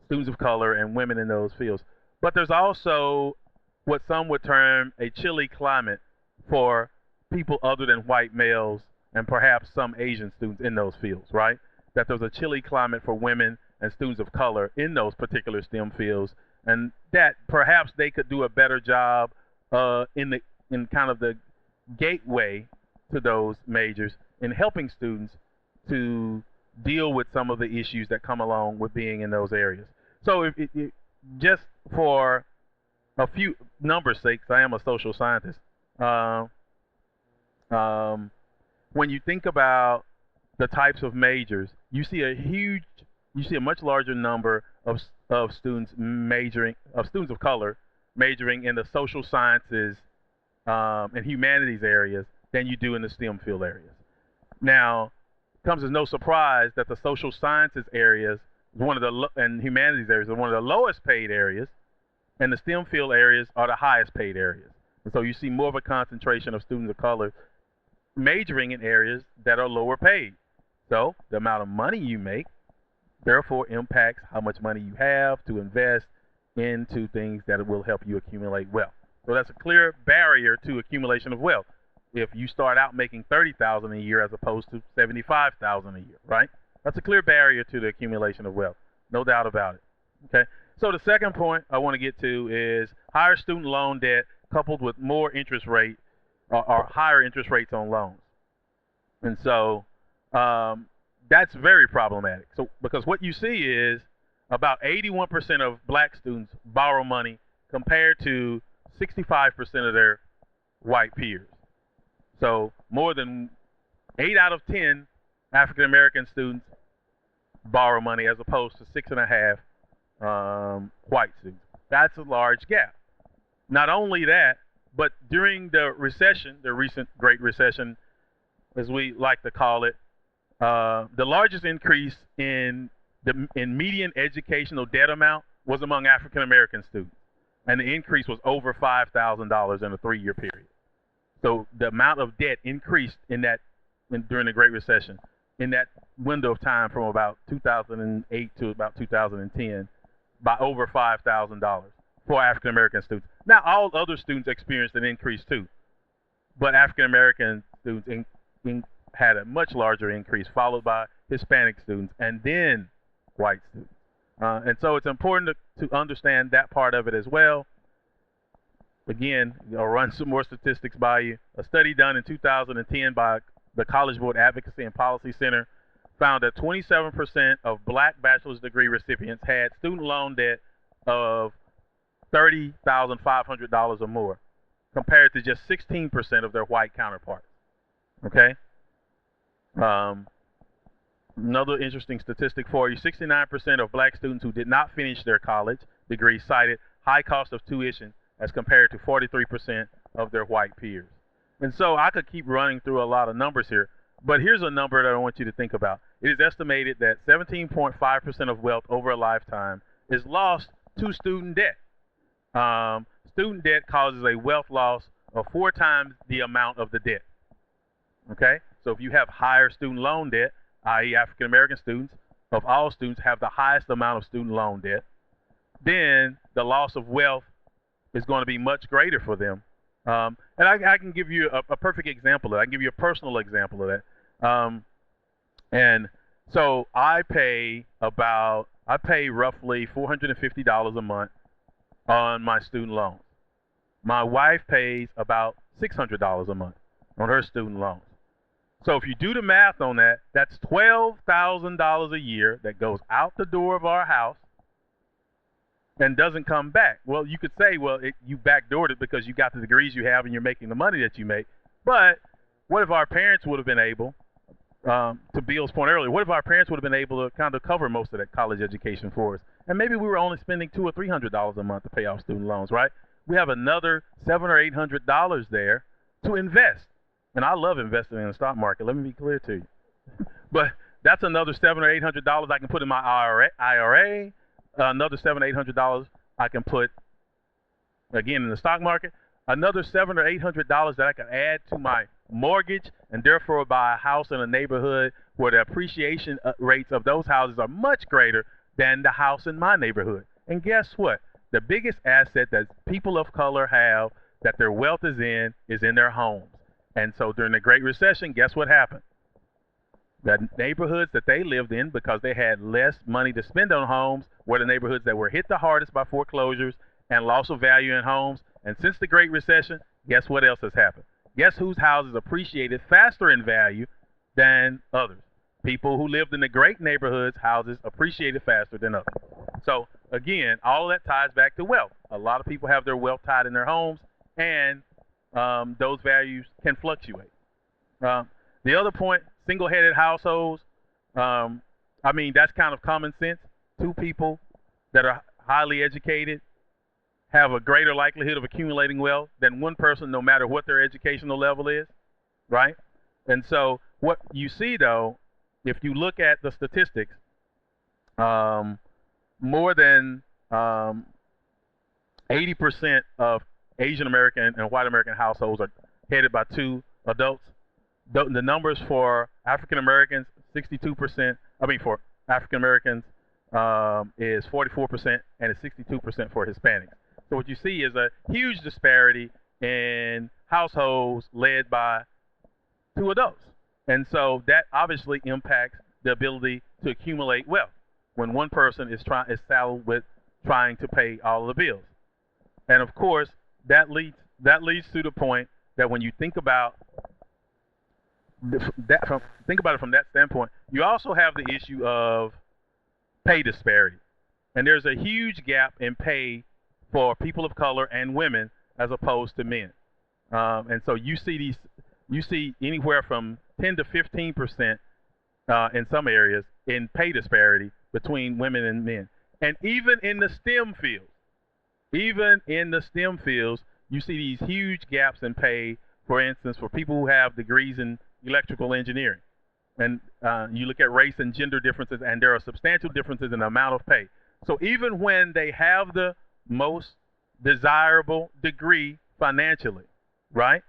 students of color and women in those fields. But there's also what some would term a chilly climate for people other than white males and perhaps some Asian students in those fields, right? That there's a chilly climate for women and students of color in those particular STEM fields, and that perhaps they could do a better job in kind of the gateway to those majors in helping students to deal with some of the issues that come along with being in those areas. So just for a few numbers' sakes, I am a social scientist. When you think about the types of majors, you see a much larger number of students of color majoring in the social sciences and humanities areas than you do in the STEM field areas. Now, it comes as no surprise that the social sciences areas and humanities areas are one of the lowest paid areas, and the STEM field areas are the highest paid areas. And so you see more of a concentration of students of color majoring in areas that are lower paid. So the amount of money you make therefore impacts how much money you have to invest into things that will help you accumulate wealth. So that's a clear barrier to accumulation of wealth. If you start out making $30,000 a year as opposed to $75,000 a year, right? That's a clear barrier to the accumulation of wealth, no doubt about it. Okay. So the second point I want to get to is higher student loan debt coupled with more interest rate or higher interest rates on loans. And so that's very problematic. So because what you see is about 81% of black students borrow money compared to 65% of their white peers. So more than 8 out of 10 African American students borrow money as opposed to 6.5 white students. That's a large gap. Not only that, but during the recession, the recent Great Recession, as we like to call it, the largest increase in median educational debt amount was among African American students, and the increase was over $5,000 in a 3-year period. So the amount of debt increased during the Great Recession in that window of time from about 2008 to about 2010 by over $5,000. for African American students. Now, all other students experienced an increase too, but African American students had a much larger increase, followed by Hispanic students, and then white students. And so it's important to understand that part of it as well. Again, I'll run some more statistics by you. A study done in 2010 by the College Board Advocacy and Policy Center found that 27% of black bachelor's degree recipients had student loan debt of $30,500 or more, compared to just 16% of their white counterparts. Okay? Another interesting statistic for you, 69% of black students who did not finish their college degree cited high cost of tuition as compared to 43% of their white peers. And so I could keep running through a lot of numbers here, but here's a number that I want you to think about. It is estimated that 17.5% of wealth over a lifetime is lost to student debt. Student debt causes a wealth loss of 4 times the amount of the debt. Okay? So if you have higher student loan debt, i.e. African American students, of all students have the highest amount of student loan debt, then the loss of wealth is going to be much greater for them. And I can give you a perfect example of that. I can give you a personal example of that. And so I pay roughly $450 a month on my student loans. My wife pays about $600 a month on her student loans. So if you do the math on that, that's $12,000 a year that goes out the door of our house and doesn't come back. Well, you could say, well, you backdoored it because you got the degrees you have and you're making the money that you make. But what if our parents would have been able, to Bill's point earlier, what if our parents would have been able to kind of cover most of that college education for us? And maybe we were only spending $200 or $300 a month to pay off student loans, right? We have another $700 or $800 there to invest. And I love investing in the stock market. Let me be clear to you. But that's another $700 or $800 I can put in my IRA. Another $700 or $800 I can put, again, in the stock market. Another $700 or $800 that I can add to my mortgage, and therefore buy a house in a neighborhood where the appreciation rates of those houses are much greater than the house in my neighborhood. And guess what? The biggest asset that people of color have, that their wealth is in their homes. And so during the Great Recession, guess what happened? The neighborhoods that they lived in, because they had less money to spend on homes, were the neighborhoods that were hit the hardest by foreclosures and loss of value in homes. And since the Great Recession, guess what else has happened? Guess whose houses appreciated faster in value than others? People who lived in the great neighborhoods, houses appreciated faster than others. So again, all of that ties back to wealth. A lot of people have their wealth tied in their homes, and those values can fluctuate. The other point, single-headed households, I mean, that's kind of common sense. 2 people that are highly educated have a greater likelihood of accumulating wealth than 1 person, no matter what their educational level is, right? And so what you see, though, if you look at the statistics, more than 80% of Asian American and white American households are headed by 2 adults. The numbers for African Americans, 62%. I mean, for African Americans is 44%, and it's 62% for Hispanics. So what you see is a huge disparity in households led by 2 adults. And so that obviously impacts the ability to accumulate wealth when 1 person is saddled with trying to pay all of the bills. And of course, that leads to the point that when you think about it from that standpoint, you also have the issue of pay disparity. And there's a huge gap in pay for people of color and women as opposed to men. And so you see anywhere from 10 to 15% in some areas in pay disparity between women and men. And even in the STEM fields, you see these huge gaps in pay, for instance, for people who have degrees in electrical engineering. And you look at race and gender differences, and there are substantial differences in the amount of pay. So even when they have the most desirable degree financially, right,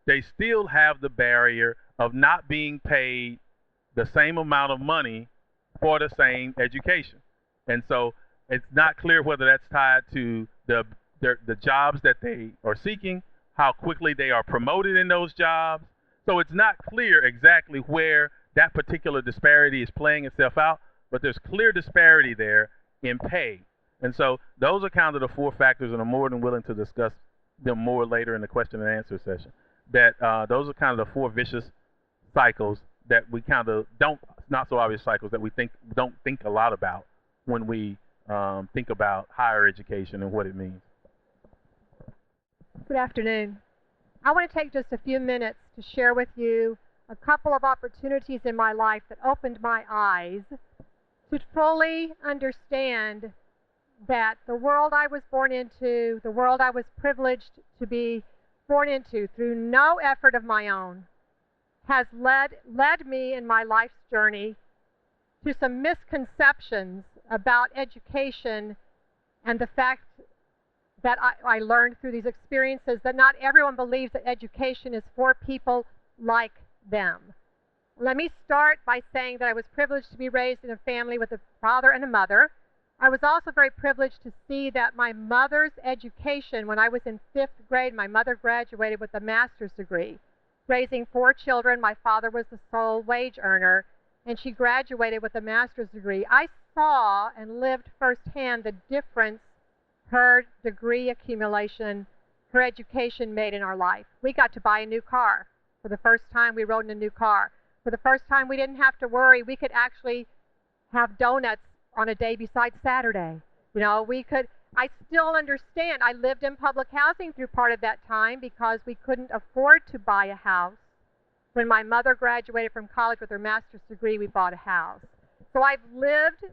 they still have the barrier of not being paid the same amount of money for the same education. And so It's not clear whether that's tied to the jobs that they are seeking, how quickly they are promoted in those jobs. So it's not clear exactly where that particular disparity is playing itself out, but there's clear disparity there in pay. And so those are kind of the 4 factors, and I'm more than willing to discuss them more later in the question and answer session. That those are kind of the 4 vicious cycles that we kind of not so obvious cycles that we don't think a lot about when we think about higher education and what it means. Good afternoon. I want to take just a few minutes to share with you a couple of opportunities in my life that opened my eyes to fully understand that the world I was born into, the world I was privileged to be born into through no effort of my own, has led me in my life's journey to some misconceptions about education, and the fact that I learned through these experiences that not everyone believes that education is for people like them. Let me start by saying that I was privileged to be raised in a family with a father and a mother. I was also very privileged to see that my mother's education, when I was in 5th grade, my mother graduated with a master's degree. Raising 4 children, my father was the sole wage earner, and she graduated with a master's degree. I saw and lived firsthand the difference her degree accumulation, her education made in our life. We got to buy a new car. For the first time, we rode in a new car. For the first time, we didn't have to worry. We could actually have donuts on a day besides Saturday. You know, I still understand. I lived in public housing through part of that time because we couldn't afford to buy a house. When my mother graduated from college with her master's degree, we bought a house. So I've lived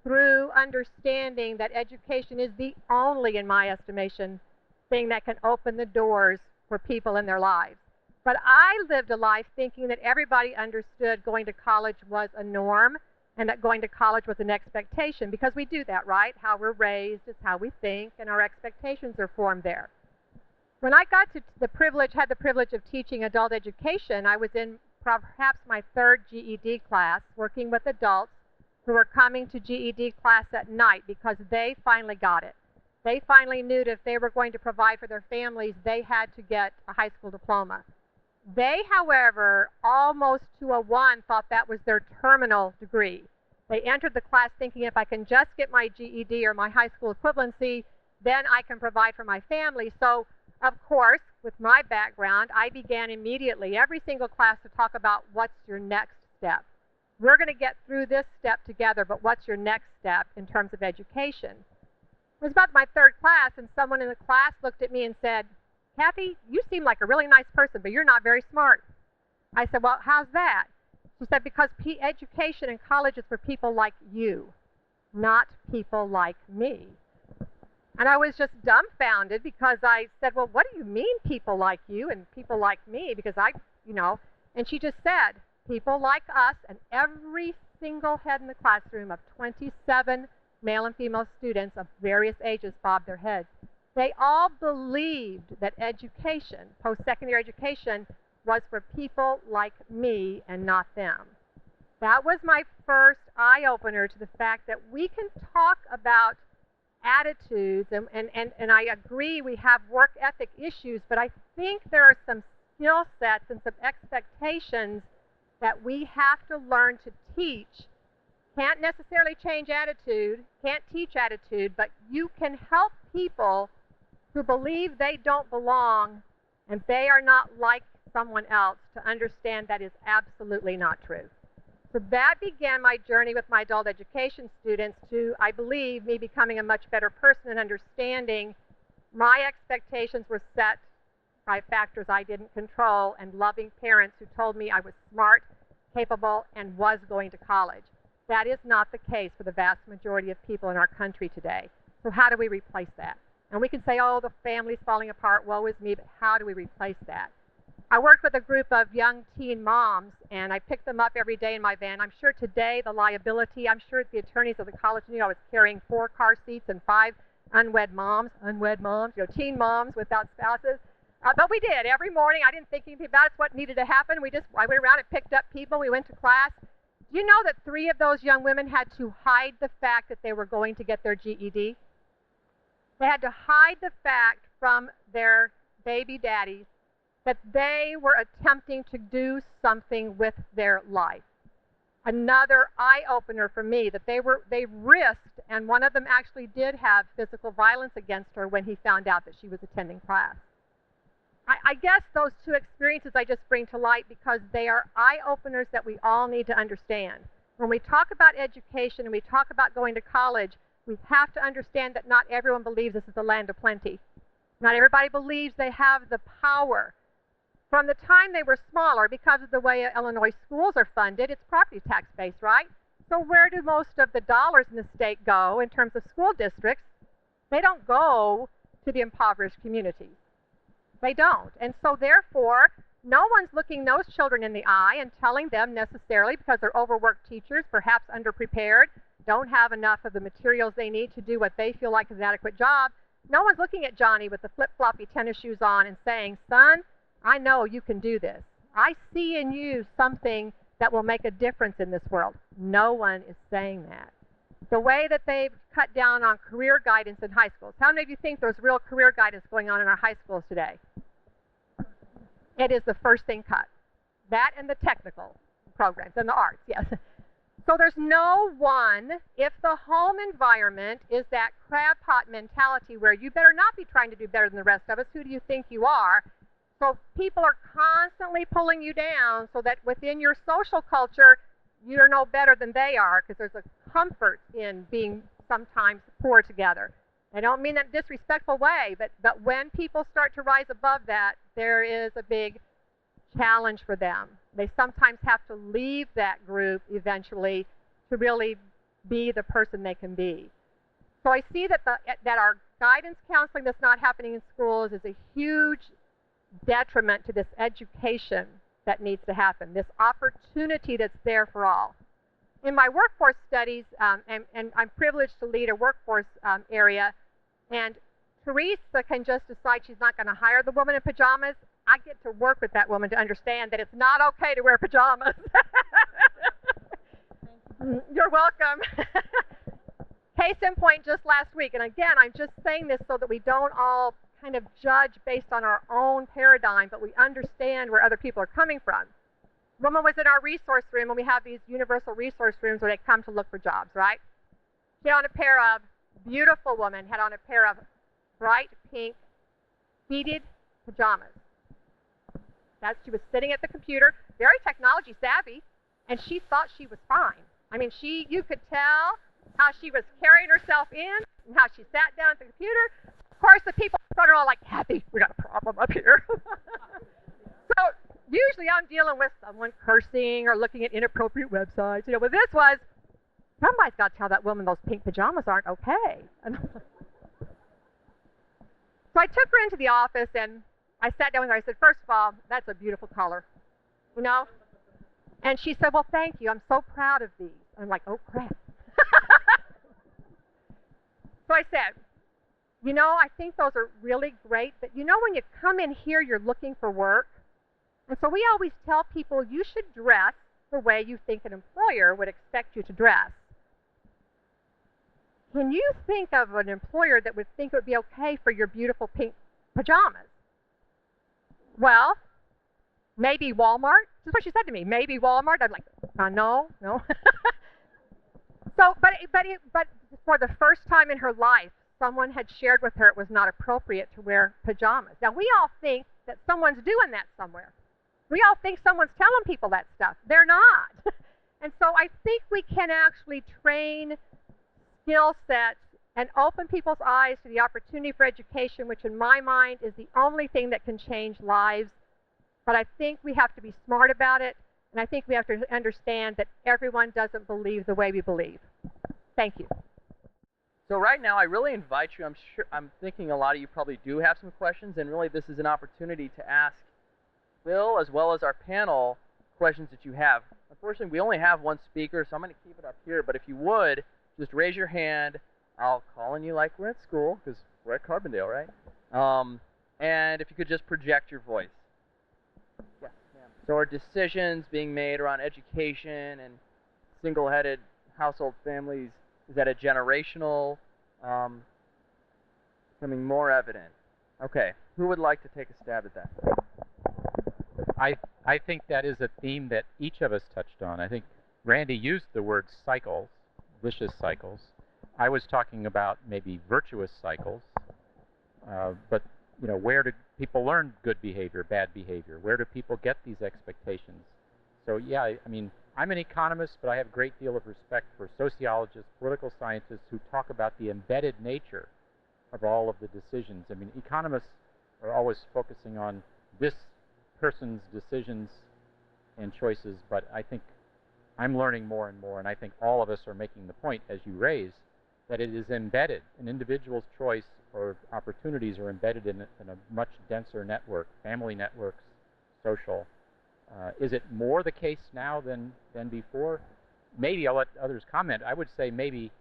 through understanding that education is the only, in my estimation, thing that can open the doors for people in their lives. But I lived a life thinking that everybody understood going to college was a norm and that going to college was an expectation, because we do that, right? How we're raised is how we think, and our expectations are formed there. When I got to had the privilege of teaching adult education, I was in perhaps my 3rd GED class, working with adults who were coming to GED class at night because they finally got it. They finally knew that if they were going to provide for their families, they had to get a high school diploma. They, however, almost to a one, thought that was their terminal degree. They entered the class thinking, if I can just get my GED or my high school equivalency, then I can provide for my family. So, of course, with my background, I began immediately, every single class, to talk about what's your next step. We're going to get through this step together, but what's your next step in terms of education? It was about my 3rd class, and someone in the class looked at me and said, "Kathy, you seem like a really nice person, but you're not very smart." I said, "Well, how's that?" She said, "Because education in college is for people like you, not people like me." And I was just dumbfounded because I said, "Well, what do you mean people like you and people like me?" Because and she just said, "People like us," and every single head in the classroom of 27 male and female students of various ages bobbed their heads. They all believed that education, post-secondary education, was for people like me and not them. That was my first eye-opener to the fact that we can talk about attitudes, and I agree we have work ethic issues, but I think there are some skill sets and some expectations that we have to learn to teach. Can't necessarily change attitude, can't teach attitude, but you can help people who believe they don't belong and they are not like someone else to understand that is absolutely not true. So that began my journey with my adult education students to, I believe, me becoming a much better person and understanding my expectations were set by factors I didn't control, and loving parents who told me I was smart, capable, and was going to college. That is not the case for the vast majority of people in our country today. So how do we replace that? And we can say, oh, the family's falling apart, woe is me, but how do we replace that? I worked with a group of young teen moms, and I picked them up every day in my van. I'm sure today the liability, I'm sure the attorneys of the college knew I was carrying 4 car seats and 5 unwed moms, teen moms without spouses. But we did. Every morning, I didn't think anything about it. It's what needed to happen. I went around and picked up people. We went to class. Do you know that 3 of those young women had to hide the fact that they were going to get their GED? They had to hide the fact from their baby daddies that they were attempting to do something with their life. Another eye-opener for me, that they risked, and one of them actually did have physical violence against her when he found out that she was attending class. I guess those 2 experiences I just bring to light because they are eye-openers that we all need to understand. When we talk about education and we talk about going to college, we have to understand that not everyone believes this is a land of plenty. Not everybody believes they have the power. From the time they were smaller, because of the way Illinois schools are funded, it's property tax based, right? So where do most of the dollars in the state go in terms of school districts? They don't go to the impoverished communities. They don't. And so therefore, no one's looking those children in the eye and telling them necessarily, because they're overworked teachers, perhaps underprepared, don't have enough of the materials they need to do what they feel like is an adequate job. No one's looking at Johnny with the flip-floppy tennis shoes on and saying, son, I know you can do this. I see in you something that will make a difference in this world. No one is saying that. The way that they've cut down on career guidance in high schools. How many of you think there's real career guidance going on in our high schools today? It is the first thing cut. That and the technical programs and the arts, yes. So there's no one, if the home environment is that crab pot mentality where you better not be trying to do better than the rest of us, who do you think you are? So people are constantly pulling you down so that within your social culture, you're no better than they are because there's a comfort in being sometimes poor together. I don't mean that in a disrespectful way, but when people start to rise above that, there is a big challenge for them. They sometimes have to leave that group eventually to really be the person they can be. So I see that our guidance counseling that's not happening in schools is a huge detriment to this education that needs to happen, this opportunity that's there for all. In my workforce studies, and I'm privileged to lead a workforce area, and Teresa can just decide she's not going to hire the woman in pajamas. I get to work with that woman to understand that it's not okay to wear pajamas. You're welcome. Case in point just last week, and again, I'm just saying this so that we don't all kind of judge based on our own paradigm, but we understand where other people are coming from. Woman was in our resource room, and we have these universal resource rooms where they come to look for jobs, right? She had on a pair of, beautiful woman, had on a pair of bright pink beaded pajamas. She was sitting at the computer, very technology savvy, and she thought she was fine. I mean, you could tell how she was carrying herself in and how she sat down at the computer. Of course, the people in front are all like, Kathy, we got a problem up here. So usually I'm dealing with someone cursing or looking at inappropriate websites. But this was, somebody's got to tell that woman those pink pajamas aren't okay. So I took her into the office and I sat down with her. I said, first of all, that's a beautiful color, And she said, well, thank you. I'm so proud of these. I'm like, oh, crap. So I said, I think those are really great, but when you come in here, you're looking for work. And so we always tell people you should dress the way you think an employer would expect you to dress. Can you think of an employer that would think it would be okay for your beautiful pink pajamas? Well, maybe Walmart. That's what she said to me. Maybe Walmart. I'm like, no. So, but for the first time in her life, someone had shared with her it was not appropriate to wear pajamas. Now, we all think that someone's doing that somewhere. We all think someone's telling people that stuff. They're not. And so I think we can actually train skill sets and open people's eyes to the opportunity for education, which in my mind is the only thing that can change lives. But I think we have to be smart about it, and I think we have to understand that everyone doesn't believe the way we believe. Thank you. So right now, I really invite you, I'm thinking a lot of you probably do have some questions, and really this is an opportunity to ask Bill, as well as our panel, questions that you have. Unfortunately, we only have one speaker, so I'm going to keep it up here, but if you would, just raise your hand. I'll call on you like we're at school, because we're at Carbondale, right? And if you could just project your voice. Yeah, ma'am. So our decisions being made around education and single-headed household families, is that a generational, becoming more evident? Okay, who would like to take a stab at that? I think that is a theme that each of us touched on. I think Randy used the word cycles, vicious cycles. I was talking about maybe virtuous cycles, but where do people learn good behavior, bad behavior? Where do people get these expectations? So yeah, I mean, I'm an economist, but I have a great deal of respect for sociologists, political scientists who talk about the embedded nature of all of the decisions. I mean, economists are always focusing on this person's decisions and choices, but I think I'm learning more and more, and I think all of us are making the point, as you raise, that it is embedded. An individual's choice or opportunities are embedded in a much denser network, family networks, social. Is it more the case now than before? Maybe. I'll let others comment. I would say maybe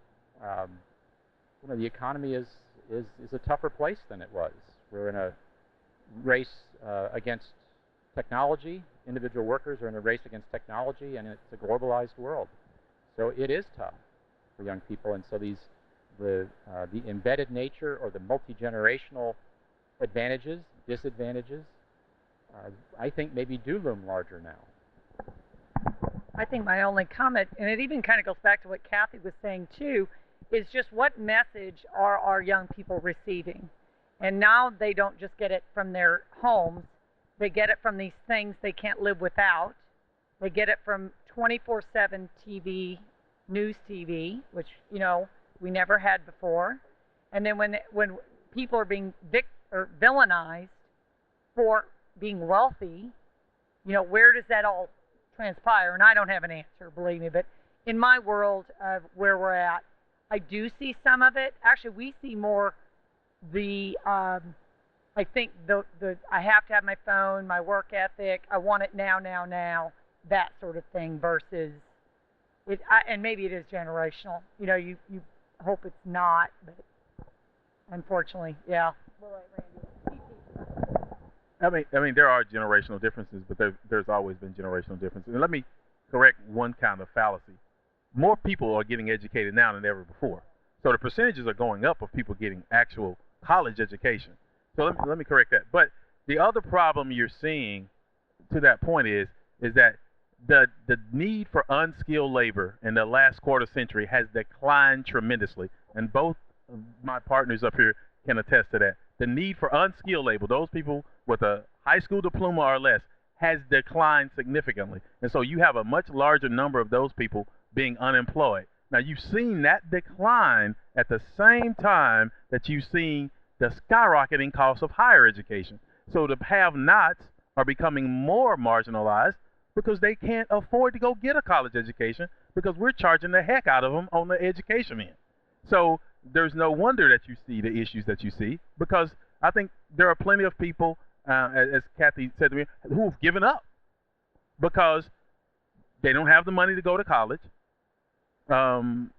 the economy is a tougher place than it was. We're in a race against technology. Individual workers are in a race against technology, and it's a globalized world. So it is tough for young people, and so the embedded nature or the multi-generational advantages, disadvantages, I think maybe do loom larger now. I think my only comment, and it even kind of goes back to what Kathy was saying too, is just what message are our young people receiving? And now they don't just get it from their homes, they get it from these things they can't live without. They get it from 24/7 TV, news TV, which, we never had before. And then when people are being villainized for being wealthy, where does that all transpire? And I don't have an answer, believe me, but in my world of where we're at, I do see some of it. Actually, we see more I think I have to have my phone, my work ethic, I want it now, that sort of thing versus it. And maybe it is generational. You hope it's not, but unfortunately, yeah. I mean, there are generational differences, but there's always been generational differences. And let me correct one kind of fallacy. More people are getting educated now than ever before. So the percentages are going up of people getting actual college education. So let me correct that. But the other problem you're seeing, to that point, is that the need for unskilled labor in the last quarter century has declined tremendously. And both of my partners up here can attest to that. The need for unskilled labor, those people with a high school diploma or less, has declined significantly. And so you have a much larger number of those people being unemployed. Now, you've seen that decline at the same time that you've seen the skyrocketing cost of higher education. So the have-nots are becoming more marginalized because they can't afford to go get a college education because we're charging the heck out of them on the education end. So there's no wonder that you see the issues that you see, because I think there are plenty of people, as Kathy said to me, who've given up because they don't have the money to go to college, and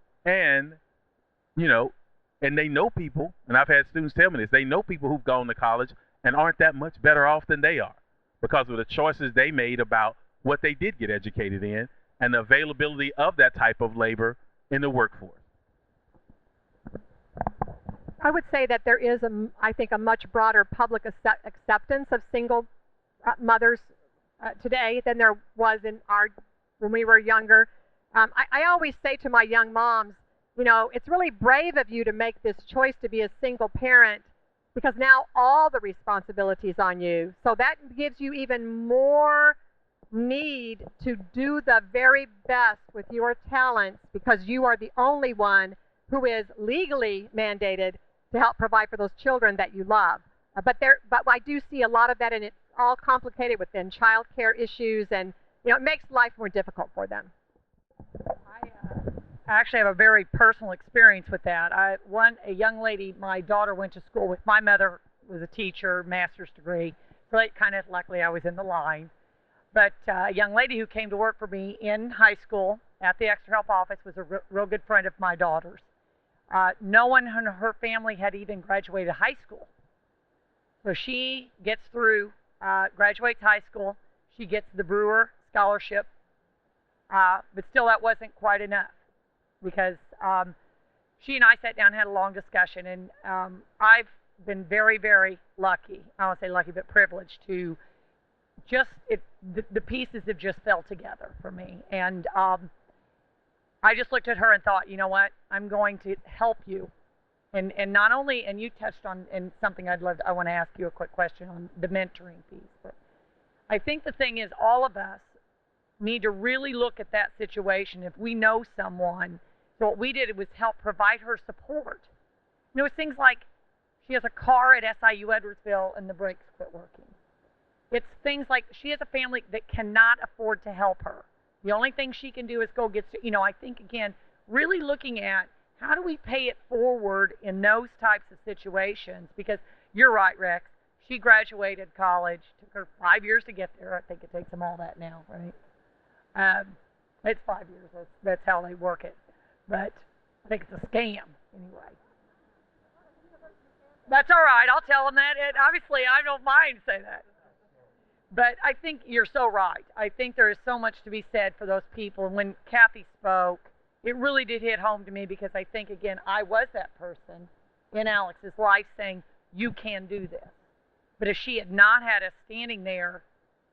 they know people, and I've had students tell me this, they know people who've gone to college and aren't that much better off than they are because of the choices they made about what they did get educated in and the availability of that type of labor in the workforce. I would say that there is, I think, a much broader public acceptance of single mothers today than there was when we were younger. I always say to my young moms, it's really brave of you to make this choice to be a single parent because now all the responsibility is on you. So that gives you even more need to do the very best with your talents because you are the only one who is legally mandated to help provide for those children that you love. But I do see a lot of that, and it's all complicated within child care issues, and it makes life more difficult for them. I actually have a very personal experience with that. A young lady my daughter went to school with. My mother was a teacher, master's degree, so luckily I was in the line. But a young lady who came to work for me in high school at the Extra Help office was a real good friend of my daughter's. No one in her family had even graduated high school. So she gets through, graduates high school, she gets the Brewer Scholarship, But still, that wasn't quite enough because she and I sat down and had a long discussion, and I've been very, very lucky. I won't say lucky, but privileged to just the pieces have just fell together for me. And I just looked at her and thought, you know what? I'm going to help you. And not only, and you touched on and something I want to ask you a quick question on the mentoring piece. But I think the thing is, all of us need to really look at that situation. If we know someone, so what we did was help provide her support. You know, it's things like she has a car at SIU Edwardsville and the brakes quit working. It's things like she has a family that cannot afford to help her. The only thing she can do is go get, you know, I think, again, really looking at how do we pay it forward in those types of situations? Because you're right, Rex. She graduated college. Took her 5 years to get there. I think it takes them all that now, right? It's 5 years. That's how they work it. But I think it's a scam anyway. That's all right. I'll tell them that. And obviously, I don't mind saying that. But I think you're so right. I think there is so much to be said for those people. And when Kathy spoke, it really did hit home to me because I think, again, I was that person in Alex's life saying, you can do this. But if she had not had us standing there,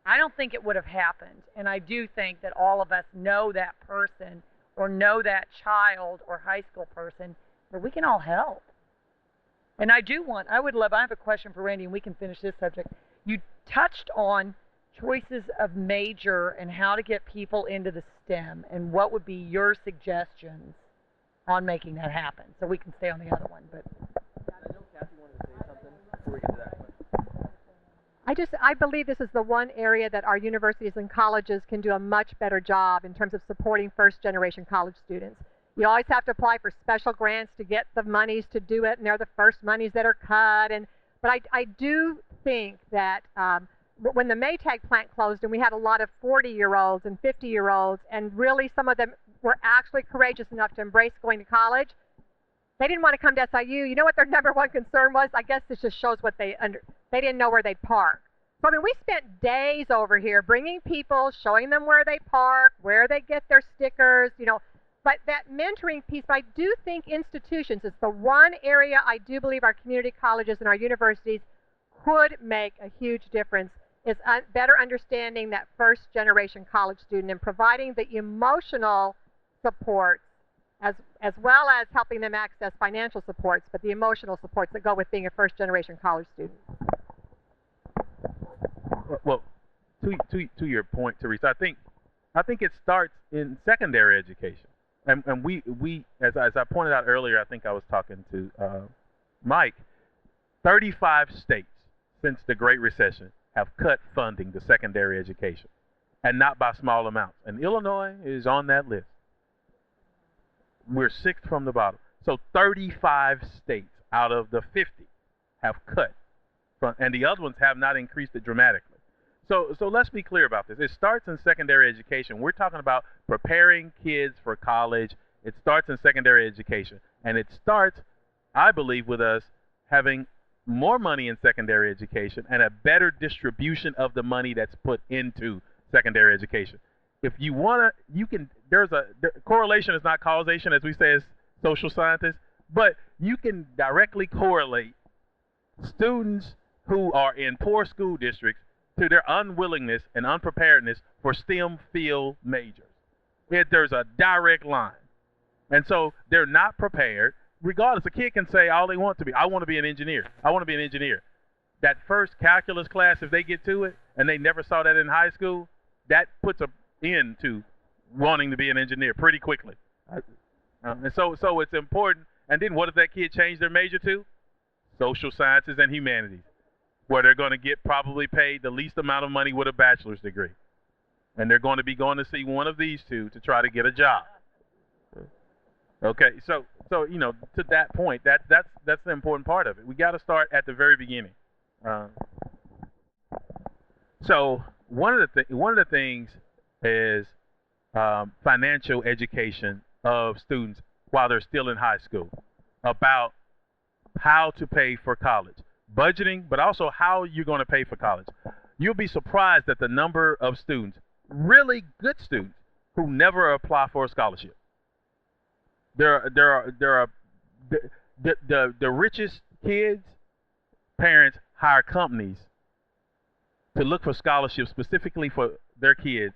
I don't think it would have happened. And I do think that all of us know that person or know that child or high school person that we can all help. And I have a question for Randy, and we can finish this subject. You touched on choices of major and how to get people into the STEM, and what would be your suggestions on making that happen? So we can stay on the other one. But I know Kathy wanted to say something before we get to that question. I believe this is the one area that our universities and colleges can do a much better job in terms of supporting first-generation college students. You always have to apply for special grants to get the monies to do it, and they're the first monies that are cut. But I do think that when the Maytag plant closed and we had a lot of 40-year-olds and 50-year-olds, and really some of them were actually courageous enough to embrace going to college, they didn't want to come to SIU. You know what their number one concern was? I guess this just shows what they didn't know where they'd park. So, I mean, we spent days over here bringing people, showing them where they park, where they get their stickers, you know. But that mentoring piece, I do think institutions, it's the one area I do believe our community colleges and our universities could make a huge difference, is better understanding that first-generation college student and providing the emotional supports as well as helping them access financial supports, but the emotional supports that go with being a first-generation college student. Well, to your point, Teresa, I think it starts in secondary education. And we as I pointed out earlier, I think I was talking to Mike, 35 states since the Great Recession have cut funding to secondary education, and not by small amounts. And Illinois is on that list. We're sixth from the bottom. So 35 states out of the 50 have cut, and the other ones have not increased it dramatically. So let's be clear about this. It starts in secondary education. We're talking about preparing kids for college. It starts in secondary education. And it starts, I believe, with us having more money in secondary education and a better distribution of the money that's put into secondary education. If you want to, correlation is not causation, as we say as social scientists, but you can directly correlate students who are in poor school districts to their unwillingness and unpreparedness for STEM field majors. There's a direct line. And so they're not prepared. Regardless, a kid can say all they want to be. I want to be an engineer. I want to be an engineer. That first calculus class, if they get to it, and they never saw that in high school, that puts an end to wanting to be an engineer pretty quickly. And so it's important. And then what does that kid change their major to? Social sciences and humanities, where they're going to get probably paid the least amount of money with a bachelor's degree. And they're going to be going to see one of these two to try to get a job. Okay, so you know, to that point, that's the important part of it. We got to start at the very beginning. So one of the things is financial education of students while they're still in high school, about how to pay for college. Budgeting, but also how you're going to pay for college. You'll be surprised at the number of students, really good students, who never apply for a scholarship. The richest kids, parents hire companies to look for scholarships specifically for their kids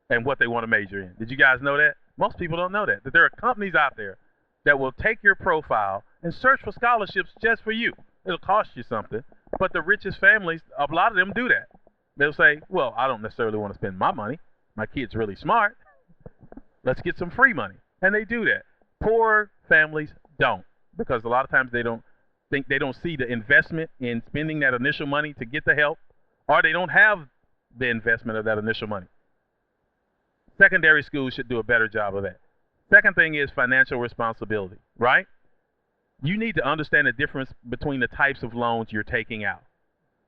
and what they want to major in. Did you guys know that? Most people don't know that there are companies out there that will take your profile and search for scholarships just for you. It'll cost you something, but the richest families, a lot of them do that. They'll say, well, I don't necessarily want to spend my money. My kid's really smart. Let's get some free money. And they do that. Poor families don't, because a lot of times they don't see the investment in spending that initial money to get the help, or they don't have the investment of that initial money. Secondary schools should do a better job of that. Second thing is financial responsibility, right? You need to understand the difference between the types of loans you're taking out.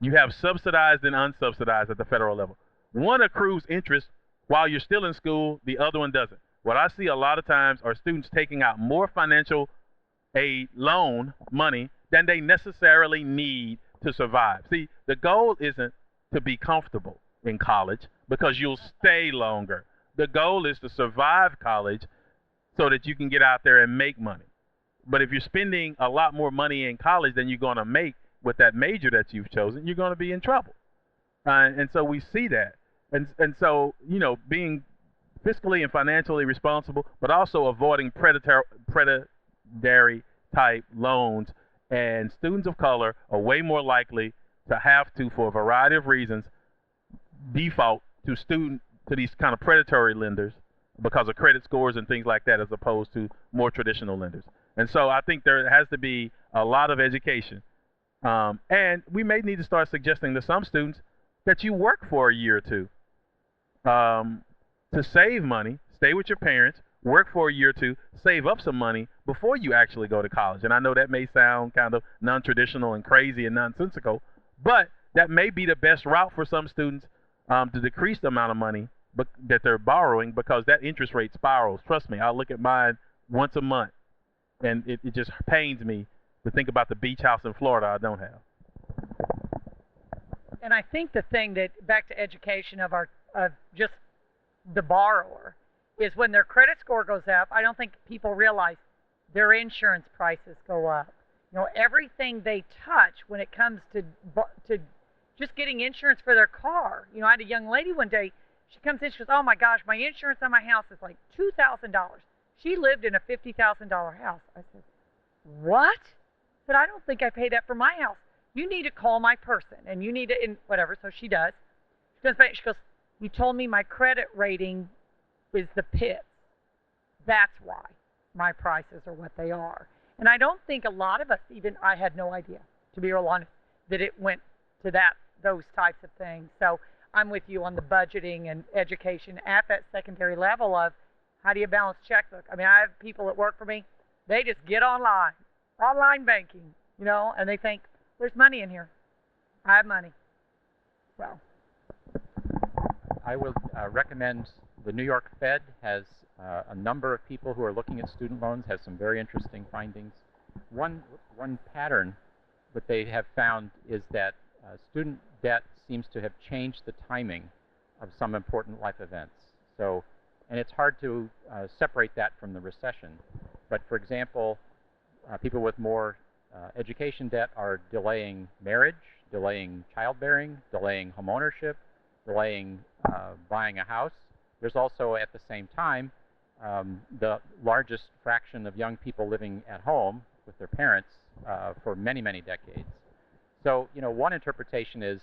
You have subsidized and unsubsidized at the federal level. One accrues interest while you're still in school, the other one doesn't. What I see a lot of times are students taking out more financial aid loan money than they necessarily need to survive. See, the goal isn't to be comfortable in college because you'll stay longer. The goal is to survive college so that you can get out there and make money. But if you're spending a lot more money in college than you're going to make with that major that you've chosen, you're going to be in trouble. And so we see that. And so, being fiscally and financially responsible, but also avoiding predatory type loans. And students of color are way more likely to have to, for a variety of reasons, default to these kind of predatory lenders because of credit scores and things like that, as opposed to more traditional lenders. And so I think there has to be a lot of education. And we may need to start suggesting to some students that you work for a year or two to save money, stay with your parents, work for a year or two, save up some money before you actually go to college. And I know that may sound kind of non-traditional and crazy and nonsensical, but that may be the best route for some students to decrease the amount of money that they're borrowing, because that interest rate spirals. Trust me, I look at mine once a month, and it just pains me to think about the beach house in Florida I don't have. And I think the thing that, back to education of just the borrower, is when their credit score goes up, I don't think people realize their insurance prices go up. Everything they touch when it comes to just getting insurance for their car. I had a young lady one day, she comes in, she goes, oh my gosh, my insurance on my house is like $2,000. She lived in a $50,000 house. I said, what? I said, I don't think I pay that for my house. You need to call my person, and you need to, and whatever. So she does. She goes back, she goes, you told me my credit rating is the pits. That's why my prices are what they are. And I don't think a lot of us, even I had no idea, to be real honest, that it went to those types of things. So I'm with you on the budgeting and education at that secondary level of how do you balance checkbook. I mean, I have people that work for me, they just get online banking, and they think, there's money in here. I have money. So I will recommend the New York Fed has a number of people who are looking at student loans, has some very interesting findings. One pattern that they have found is that student debt seems to have changed the timing of some important life events. So, and it's hard to separate that from the recession. But for example, people with more education debt are delaying marriage, delaying childbearing, delaying homeownership, delaying buying a house. There's also, at the same time, the largest fraction of young people living at home with their parents for many, many decades. So, one interpretation is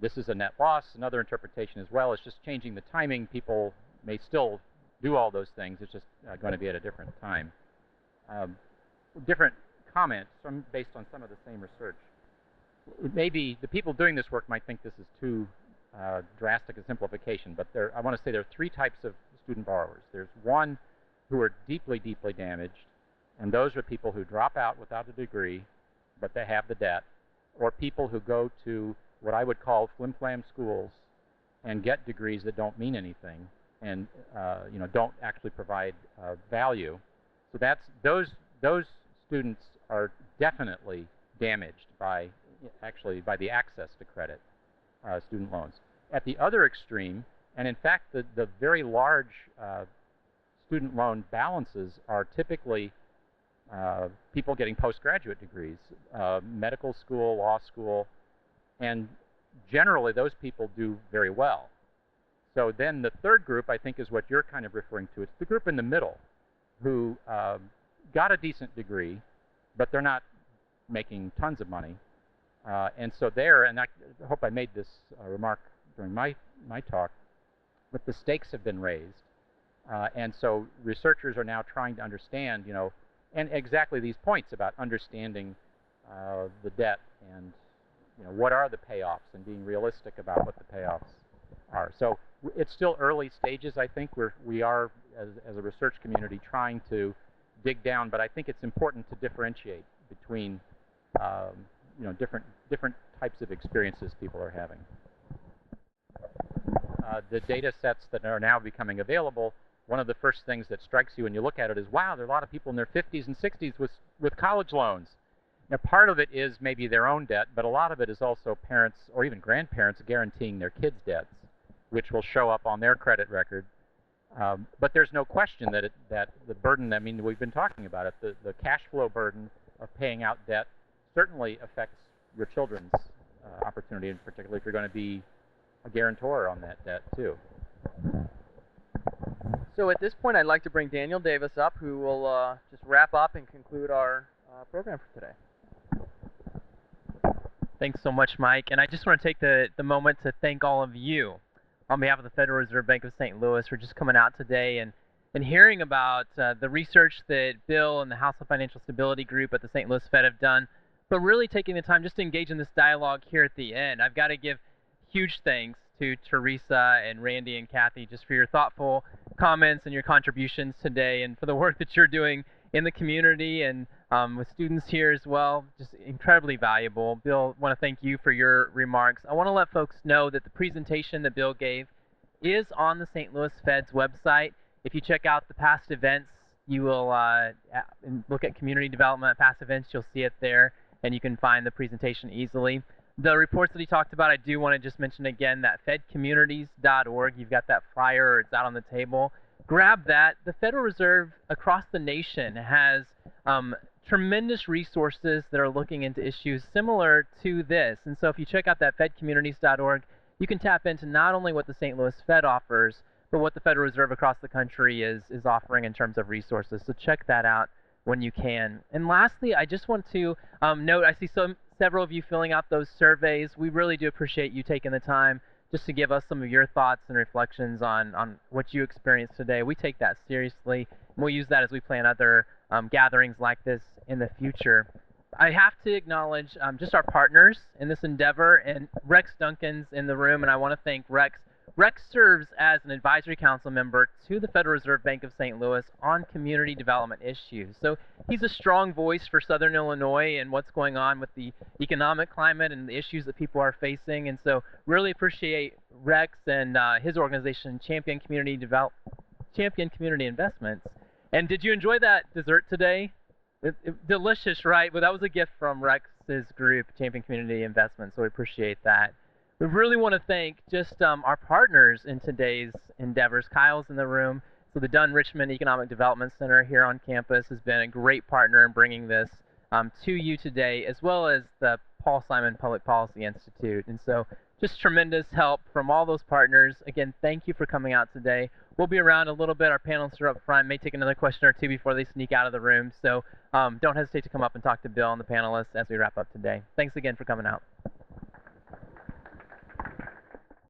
this is a net loss. Another interpretation as well is just changing the timing. People may still do all those things. It's just going to be at a different time. Different comments based on some of the same research. Maybe the people doing this work might think this is too drastic a simplification, but I want to say there are three types of student borrowers. There's one who are deeply, deeply damaged, and those are people who drop out without a degree, but they have the debt, or people who go to what I would call flim-flam schools and get degrees that don't mean anything and don't actually provide value. So those students are definitely damaged by the access to credit, student loans. At the other extreme, And in fact, the very large student loan balances are typically people getting postgraduate degrees, medical school, law school, and generally those people do very well. So then the third group, I think, is what you're kind of referring to. It's the group in the middle who got a decent degree, but they're not making tons of money. And so there, and I hope I made this remark during my talk, but the stakes have been raised. And so researchers are now trying to understand, you know, and exactly these points about understanding the debt and, you know, what are the payoffs and being realistic about what the payoffs are. So it's still early stages, I think. We are, as a research community, trying to dig down, but I think it's important to differentiate between, you know, different types of experiences people are having. The data sets that are now becoming available, one of the first things that strikes you when you look at it is, wow, there are a lot of people in their 50s and 60s with college loans. Now, part of it is maybe their own debt, but a lot of it is also parents or even grandparents guaranteeing their kids' debts, which will show up on their credit record. But there's no question that the burden, I mean, we've been talking about it, the cash flow burden of paying out debt certainly affects your children's opportunity, and particularly if you're going to be a guarantor on that debt too. So at this point, I'd like to bring Daniel Davis up, who will just wrap up and conclude our program for today. Thanks so much, Mike. And I just want to take the moment to thank all of you on behalf of the Federal Reserve Bank of St. Louis for just coming out today and hearing about the research that Bill and the House of Financial Stability Group at the St. Louis Fed have done, but really taking the time just to engage in this dialogue here at the end. I've got to give huge thanks to Teresa and Randy and Kathy just for your thoughtful comments and your contributions today, and for the work that you're doing in the community and with students here as well. Just incredibly valuable. Bill, I want to thank you for your remarks. I want to let folks know that the presentation that Bill gave is on the St. Louis Fed's website. If you check out the past events, you will look at community development, past events, you'll see it there, and you can find the presentation easily. The reports that he talked about, I do want to just mention again that fedcommunities.org. You've got that flyer, or it's out on the table. Grab that. The Federal Reserve across the nation has tremendous resources that are looking into issues similar to this. And so if you check out that fedcommunities.org, you can tap into not only what the St. Louis Fed offers, but what the Federal Reserve across the country is offering in terms of resources. So check that out when you can. And lastly, I just want to note, I see several of you filling out those surveys. We really do appreciate you taking the time just to give us some of your thoughts and reflections on what you experienced today. We take that seriously, and we'll use that as we plan other gatherings like this in the future. I have to acknowledge just our partners in this endeavor, and Rex Duncan's in the room, and I want to thank Rex. Rex serves as an advisory council member to the Federal Reserve Bank of St. Louis on community development issues. So he's a strong voice for Southern Illinois and what's going on with the economic climate and the issues that people are facing. And so really appreciate Rex and his organization, Champion Community Investments. And did you enjoy that dessert today? Delicious, right? Well, that was a gift from Rex's group, Champion Community Investments, so we appreciate that. We really want to thank just our partners in today's endeavors. Kyle's in the room. So the Dunn Richmond Economic Development Center here on campus has been a great partner in bringing this to you today, as well as the Paul Simon Public Policy Institute. And so just tremendous help from all those partners. Again, thank you for coming out today. We'll be around a little bit. Our panelists are up front. May take another question or two before they sneak out of the room. So don't hesitate to come up and talk to Bill and the panelists as we wrap up today. Thanks again for coming out.